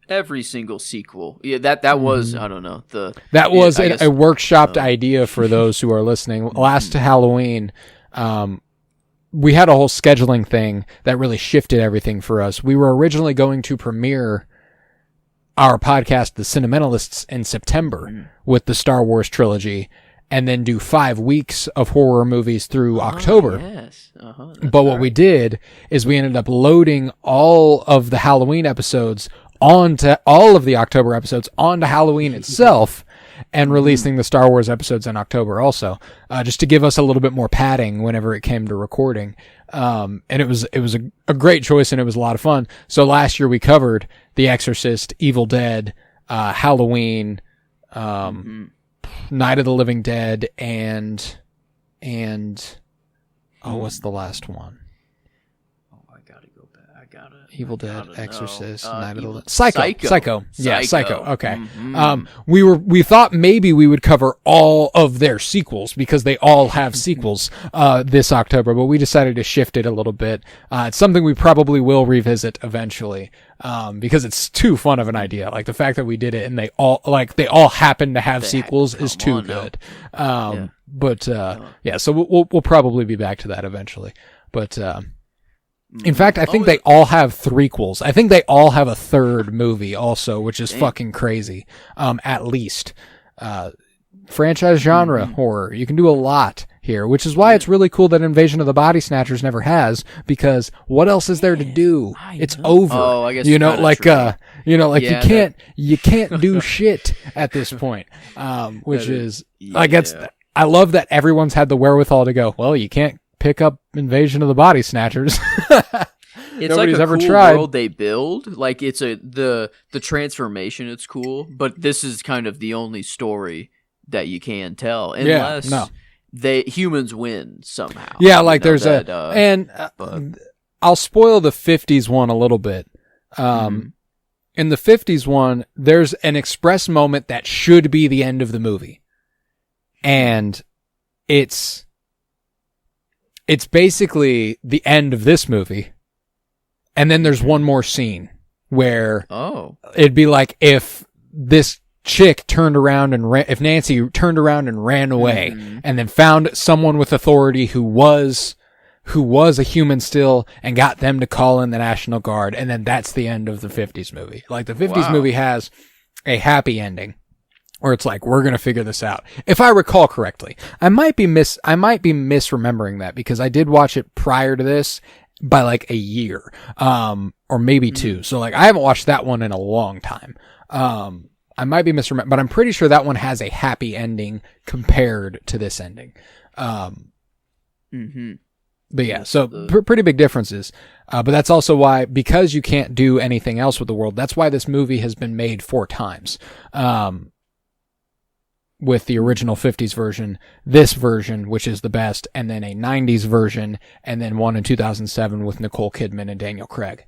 every single sequel. Yeah, that was, I don't know. That was a workshopped idea for those who are listening. Last Halloween, we had a whole scheduling thing that really shifted everything for us. We were originally going to premiere our podcast, The Cinementalists, in September with the Star Wars trilogy, and then do 5 weeks of horror movies through October. Yes. But what we did is we ended up loading all of the Halloween episodes onto all of the October episodes onto Halloween itself, and releasing the Star Wars episodes in October also, just to give us a little bit more padding whenever it came to recording. And it was a great choice, and it was a lot of fun. So last year we covered The Exorcist, Evil Dead, Halloween, Night of the Living Dead, and what's the last one? Evil Dead, Exorcist, Night of the Living Psycho. Yeah, Psycho. Okay. We thought maybe we would cover all of their sequels because they all have sequels this October, but we decided to shift it a little bit. It's something we probably will revisit eventually, because it's too fun of an idea. Like, the fact that we did it and they all happen to have sequels is too good. But so we'll probably be back to that eventually. But in fact, I think they all have threequels. I think they all have a third movie also, which is fucking crazy. At least. Franchise genre horror. You can do a lot here, which is why it's really cool that Invasion of the Body Snatchers never has, because what else is there to do? It's over. Oh, I guess you can't do shit at this point. Which is, I guess, I love that everyone's had the wherewithal to go, well, you can't pick up Invasion of the Body Snatchers. It's Nobody's like a ever cool tried. world they build. Like, it's the transformation. It's cool, but this is kind of the only story that you can tell, unless humans win somehow. Yeah, like there's I'll spoil the 50s one a little bit. In the 50s one, there's an express moment that should be the end of the movie, and it's basically the end of this movie. And then there's one more scene where it'd be like if this chick turned around and if Nancy turned around and ran away and then found someone with authority who was a human still and got them to call in the National Guard. And then that's the end of the 50s movie. Like, the 50s movie has a happy ending where it's like, we're going to figure this out. If I recall correctly, I might be misremembering that, because I did watch it prior to this by like a year, or maybe 2. So like, I haven't watched that one in a long time. I might be misremembering, but I'm pretty sure that one has a happy ending compared to this ending. But yeah, so pretty big differences. But that's also why, because you can't do anything else with the world, that's why this movie has been made 4 times. With the original 50s version, this version, which is the best, and then a 90s version, and then one in 2007 with Nicole Kidman and Daniel Craig.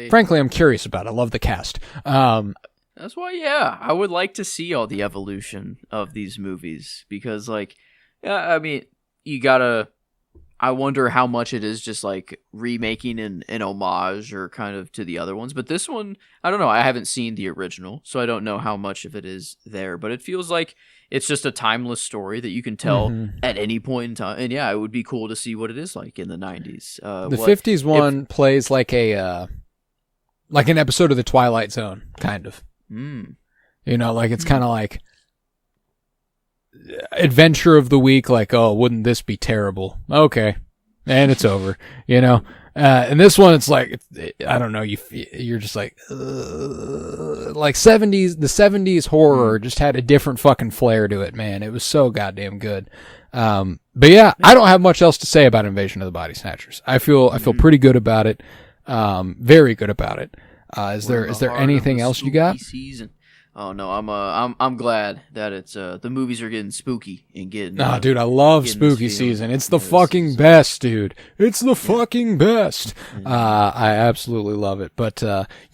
Frankly, I'm curious about. I love the cast. That's why, I would like to see all the evolution of these movies, because, like, I mean, I wonder how much it is just like remaking an homage or kind of to the other ones. But this one, I don't know. I haven't seen the original, so I don't know how much of it is there. But it feels like it's just a timeless story that you can tell at any point in time. And it would be cool to see what it is like in the 90s. The 50s one plays like an episode of The Twilight Zone, kind of. Like, it's kind of like adventure of the week, like, oh, wouldn't this be terrible? Okay. And it's over, And this one, it's like, I don't know, you're just like 70s, the 70s horror just had a different fucking flair to it, man. It was so goddamn good. But yeah, I don't have much else to say about Invasion of the Body Snatchers. I feel pretty good about it. Very good about it. Is there anything else you got? Season. Oh no, I'm glad that it's the movies are getting spooky and getting. Oh, dude, I love spooky season. It's the fucking best, dude. It's the fucking best. I absolutely love it. But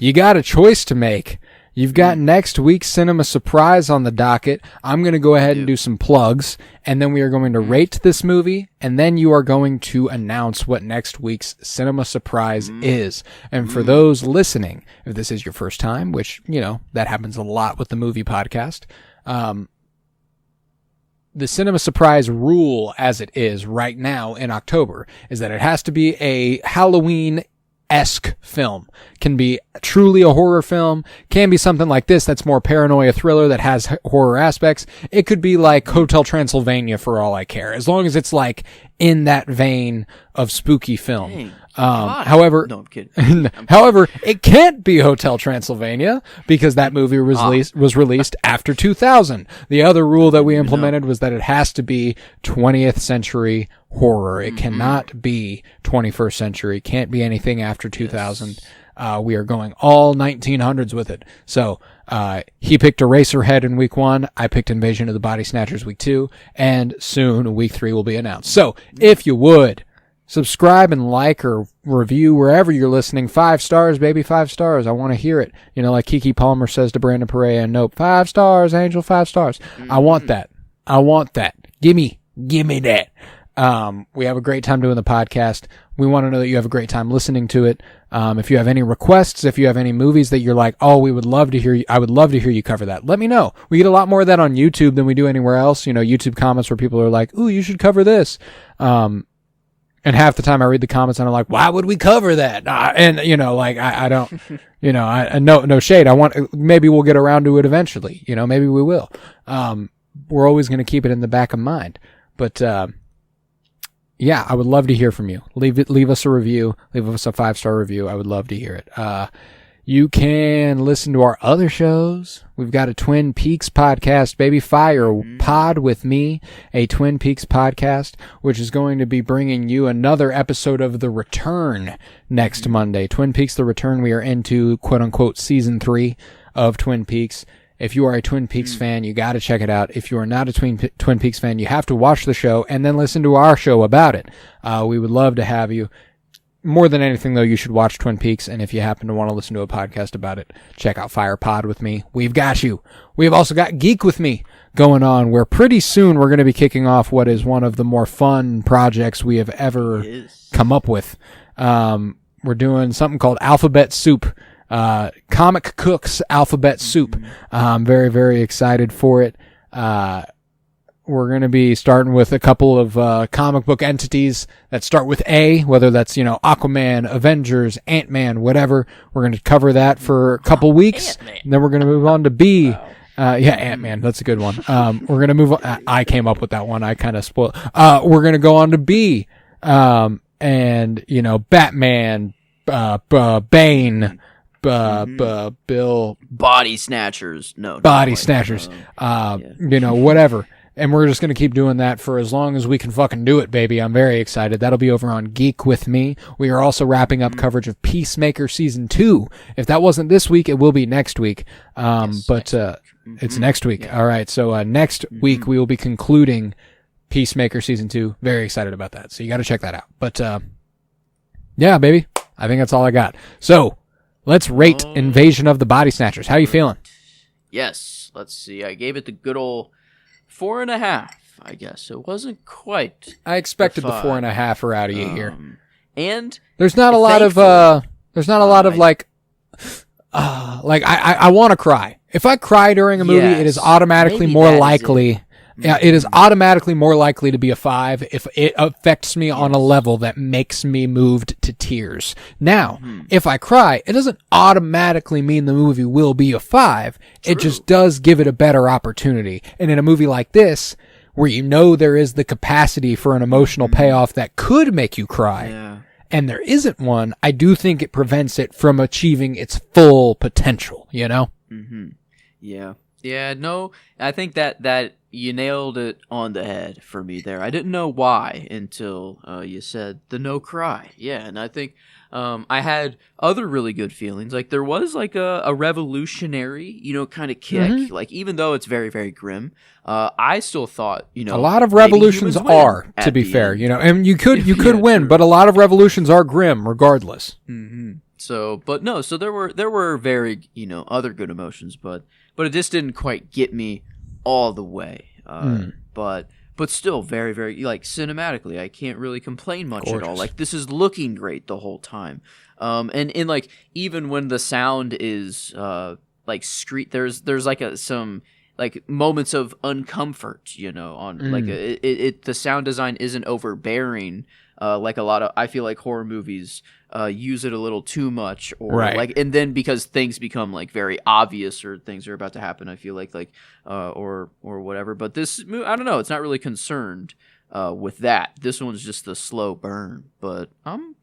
you got a choice to make. You've got next week's Cinema Surprise on the docket. I'm going to go ahead and do some plugs, and then we are going to rate this movie, and then you are going to announce what next week's Cinema Surprise is. And for those listening, if this is your first time, which, you know, that happens a lot with the movie podcast, the Cinema Surprise rule as it is right now in October is that it has to be a Halloween-esque film. Can be truly a horror film, can be something like this that's more paranoia thriller that has horror aspects. It could be like Hotel Transylvania for all I care, as long as it's like in that vein of spooky film. Dang. However, No, I'm kidding. however, it can't be Hotel Transylvania because that movie was released after 2000. The other rule that we implemented was that it has to be 20th century horror. It cannot be 21st century. Can't be anything after 2000. We are going all 1900s with it. So, he picked Eraserhead in week 1. I picked Invasion of the Body Snatchers week 2. And soon week 3 will be announced. So, if you would, subscribe and like or review wherever you're listening. 5 stars, baby, 5 stars. I want to hear it. You know, like Kiki Palmer says to Brandon Perea and Nope, 5 stars, Angel, 5 stars. I want that. I want that. Gimme that. We have a great time doing the podcast. We want to know that you have a great time listening to it. If you have any requests, if you have any movies that you're like, oh, we would love to hear you, I would love to hear you cover that. Let me know. We get a lot more of that on YouTube than we do anywhere else. You know, YouTube comments where people are like, ooh, you should cover this. And half the time I read the comments and I'm like, why would we cover that? And you know, like I don't, you know, no shade. Maybe we'll get around to it eventually. You know, maybe we will. We're always going to keep it in the back of mind, but, yeah, I would love to hear from you. Leave us a review. Leave us a 5-star review. I would love to hear it. You can listen to our other shows. We've got a Twin Peaks podcast, Baby Fire Pod with me, a Twin Peaks podcast, which is going to be bringing you another episode of The Return next Monday. Twin Peaks The Return, we are into, quote unquote, season 3 of Twin Peaks. If you are a Twin Peaks fan, you got to check it out. If you are not a Twin Peaks fan, you have to watch the show and then listen to our show about it. We would love to have you. More than anything, though, you should watch Twin Peaks. And if you happen to want to listen to a podcast about it, check out Fire Pod with me. We've got you. We've also got Geek with me going on, where pretty soon we're going to be kicking off what is one of the more fun projects we have ever come up with. We're doing something called Alphabet Soup. Comic Cooks Alphabet Soup. I'm very, very excited for it. We're going to be starting with a couple of comic book entities that start with A, whether that's, you know, Aquaman, Avengers, Ant-Man, whatever. We're going to cover that for a couple weeks. And then we're going to move on to B. Yeah, Ant-Man. That's a good one. We're going to move on. I came up with that one. I kind of spoiled. We're going to go on to B. And, you know, Batman, Bane, Bill, Body Snatchers. No, Body Snatchers. You know, whatever. And we're just going to keep doing that for as long as we can fucking do it, baby. I'm very excited. That'll be over on Geek With Me. We are also wrapping up coverage of Peacemaker Season 2. If that wasn't this week, it will be next week. But it's next week. All right. So next week, we will be concluding Peacemaker Season 2. Very excited about that. So you got to check that out. But yeah, baby. I think that's all I got. So let's rate Invasion of the Body Snatchers. How you feeling? Yes. Let's see. I gave it the good old 4.5, I guess. It wasn't quite. I expected the 4.5 out of you here. And there's not a lot of like I want to cry. If I cry during a movie, it is automatically more likely. Yeah, it is automatically more likely to be a 5 if it affects me on a level that makes me moved to tears. Now, if I cry, it doesn't automatically mean the movie will be a 5. True. It just does give it a better opportunity. And in a movie like this, where you know there is the capacity for an emotional payoff that could make you cry, and there isn't one, I do think it prevents it from achieving its full potential, you know? Mm-hmm. Yeah, no, I think that you nailed it on the head for me there. I didn't know why until you said the no cry. Yeah, and I think I had other really good feelings. Like there was like a revolutionary, kind of kick. Like even though it's very, very grim, I still thought, a lot of revolutions are, to be fair, and you could win, true. but a lot of revolutions are grim regardless. Mm-hmm. So there were very, other good emotions, but it just didn't quite get me all the way. But still very, very, like, cinematically, I can't really complain much at all. Like, this is looking great the whole time. And like, even when the sound is, like, there's like some, like, moments of uncomfort, like, the sound design isn't overbearing, like a lot of, I feel like horror movies use it a little too much, or like, and then because things become like very obvious or things are about to happen, I feel like or whatever. But this, I don't know, it's not really concerned with that. This one's just the slow burn. But I'm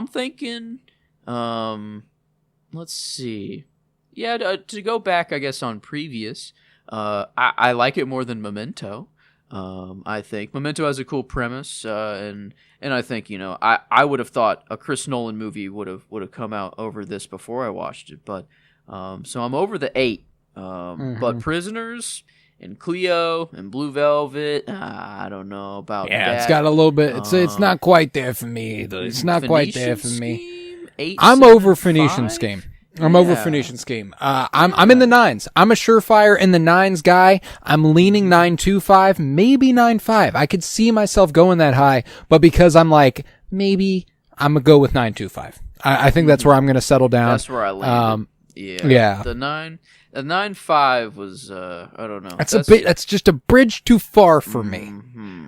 thinking, let's see, yeah, to go back, I guess on previous, I like it more than Memento. I think Memento has a cool premise, and I think I would have thought a Chris Nolan movie would have come out over this before I watched it, but so I'm over the 8. But Prisoners and Cleo and Blue Velvet, I don't know about that. Yeah, it's got a little bit. It's not quite there for me either. It's not quite there for me. 8, I'm 7, over Phoenician 5? Scheme. I'm over Phoenician Scheme. I'm in the 9s. I'm a surefire in the 9s guy. I'm leaning 9.25, maybe 9.5. I could see myself going that high, but because I'm like, maybe I'm going to go with 9.25. I think that's where I'm going to settle down. That's where I landed. Yeah. The 9.5 was, I don't know. That's just a bridge too far for me,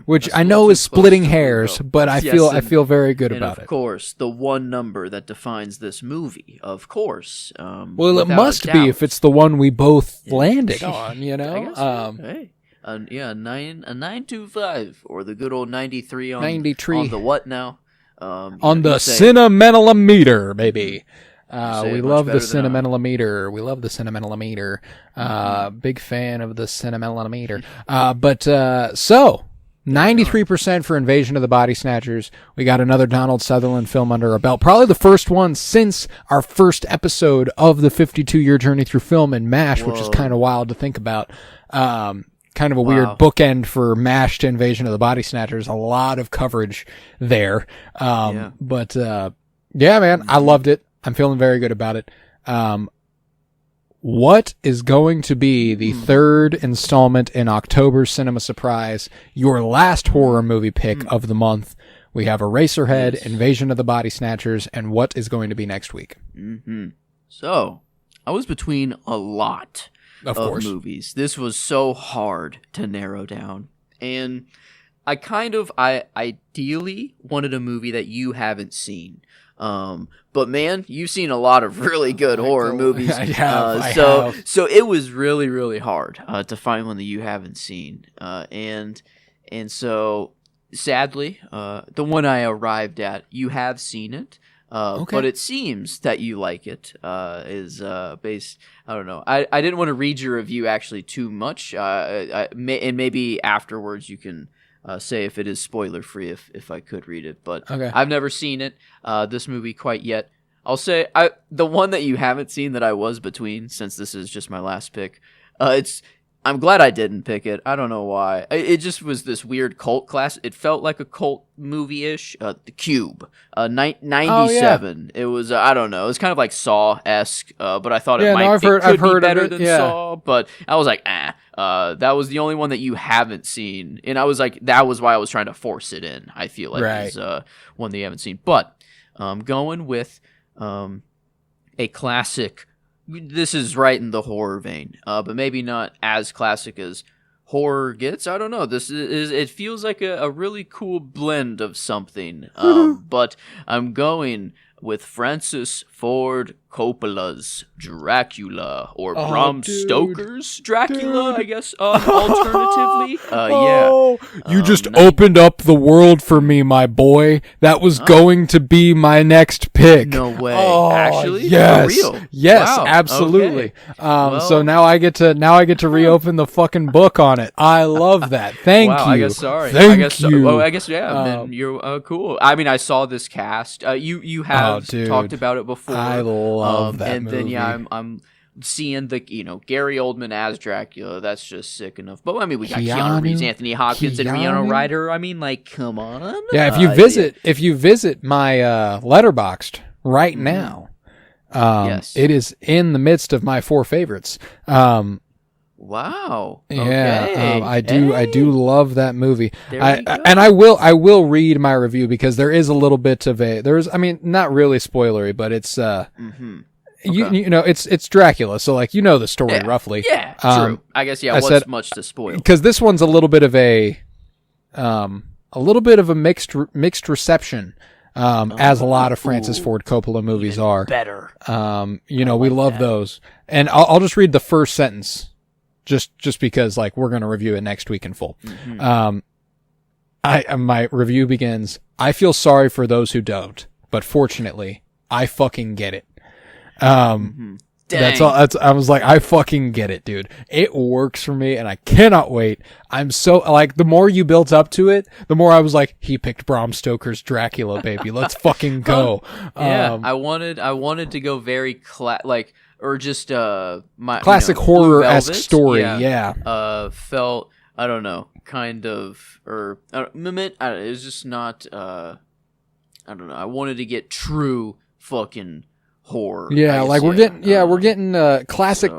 which That's I know is splitting to hairs, but I feel very good about it. Of course, the one number that defines this movie, of course. Well, it must be if it's the one we both landed on, I guess so. Hey. A 9.25, or the good old 93 on 93 on the what now? On the cinementilometer, baby. We love the cinementilometer. We love the cinementilometer. Big fan of the cinementilometer. So 93% for Invasion of the Body Snatchers. We got another Donald Sutherland film under our belt. Probably the first one since our first episode of the 52-year journey through film in MASH, which is kind of wild to think about. Kind of a weird bookend for MASH to Invasion of the Body Snatchers. A lot of coverage there. But yeah, man, I loved it. I'm feeling very good about it. What is going to be the third installment in October's Cinema Surprise, your last horror movie pick of the month? We have Eraserhead, Invasion of the Body Snatchers, and what is going to be next week? So, I was between a lot of movies. This was so hard to narrow down. And I ideally wanted a movie that you haven't seen. But man, you've seen a lot of really good horror movies. I have. So it was really, really hard to find one that you haven't seen. And so sadly, the one I arrived at, you have seen it. But it seems that you like it, is based, I don't know. I didn't want to read your review actually too much. And maybe afterwards you can say if it is spoiler free, if I could read it, but I've never seen it, this movie quite yet. I'll say the one that you haven't seen that I was between, since this is just my last pick. I'm glad I didn't pick it. I don't know why. It just was this weird cult class. It felt like a cult movie-ish. The Cube, 97. It was I don't know. It was kind of like Saw-esque, but I thought it could be better than Saw. But I was like, that was the only one that you haven't seen, and I was like, that was why I was trying to force it in. I feel like it's one that you haven't seen, but going with a classic. This is right in the horror vein, but maybe not as classic as horror gets. I don't know. This is it feels like a really cool blend of something. But I'm going with Francis Ford Coppola's Dracula, or Oh, Bram dude. Stoker's Dracula, Dude. I guess, alternatively. Oh, you just nice. opened up the world for me, my boy. That was going to be my next pick. No way. Oh, Actually? yes, For real? yes, Wow. absolutely. Okay. So now I get to reopen the fucking book on it. I love that. Thank wow, you. I guess sorry. Thank I guess you. So. Oh, I guess yeah. Then you're cool. I mean, I saw this cast. You have dude. talked about it before. I love that and movie. then I'm seeing the Gary Oldman as Dracula. That's just sick enough. But I mean, we got Keanu Reeves, Anthony Hopkins, and Winona Ryder. I mean, like, come on. Yeah, if you visit my Letterboxd right now, Yes. it is in the midst of my 4 favorites. Wow. Yeah, Okay. I do love that movie. There we go. And I will read my review because there is a little bit of not really spoilery, but it's you know it's Dracula, so like the story roughly. Yeah, true. I guess what's much to spoil? Because this one's a little bit of a mixed reception. As a lot of Francis Ford Coppola movies are. Better. We love those. And I'll just read the first sentence. Just because like we're going to review it next week in full. My review begins, I feel sorry for those who don't, but fortunately I fucking get it. That's all. I was like, I fucking get it, dude. It works for me and I cannot wait. I'm so like, the more you built up to it, the more I was like, he picked Bram Stoker's Dracula, baby. Let's fucking go. Yeah. I wanted to go very or just my classic horror-esque story. Yeah. Felt, I don't know, kind of, or it was just not. I don't know. I wanted to get true fucking horror. Yeah, like we're getting classic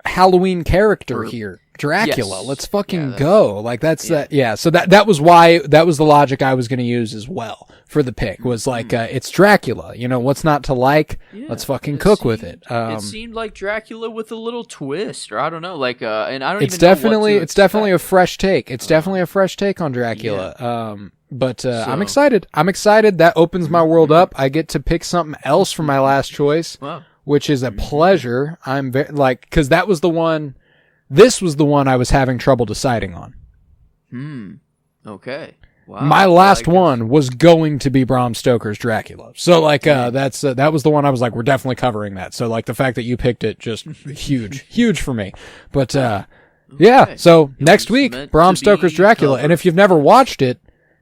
Halloween character here. Dracula. Yes. Let's fucking go. Like that's that. Yeah. So that was why that was the logic I was going to use as well for the pick was like, it's Dracula, what's not to like? Let's fucking cook with it. It seemed like Dracula with a little twist, or I don't know, like, and I don't it's even know definitely, what to it's definitely a expect. fresh take. It's definitely a fresh take on Dracula. But I'm excited. I'm excited. That opens my world up. I get to pick something else for my last choice, which is a pleasure. I'm very because that was the one. This was the one I was having trouble deciding on. Okay. Wow. My last one was going to be Bram Stoker's Dracula. So like, that was the one I was like, we're definitely covering that. So like the fact that you picked it, just huge for me. But, yeah. So next week, Bram Stoker's Dracula. And if you've never watched it,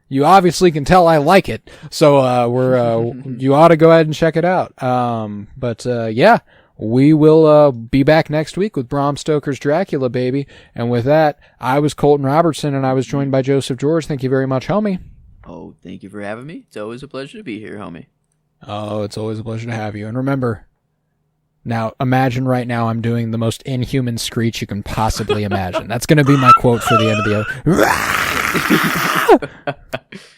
you obviously can tell I like it. So, you ought to go ahead and check it out. Yeah. We will be back next week with Bram Stoker's Dracula, baby. And with that, I was Colton Robertson, and I was joined by Joseph George. Thank you very much, homie. Oh, thank you for having me. It's always a pleasure to be here, homie. Oh, it's always a pleasure to have you. And remember, now imagine right now I'm doing the most inhuman screech you can possibly imagine. That's going to be my quote for the end of the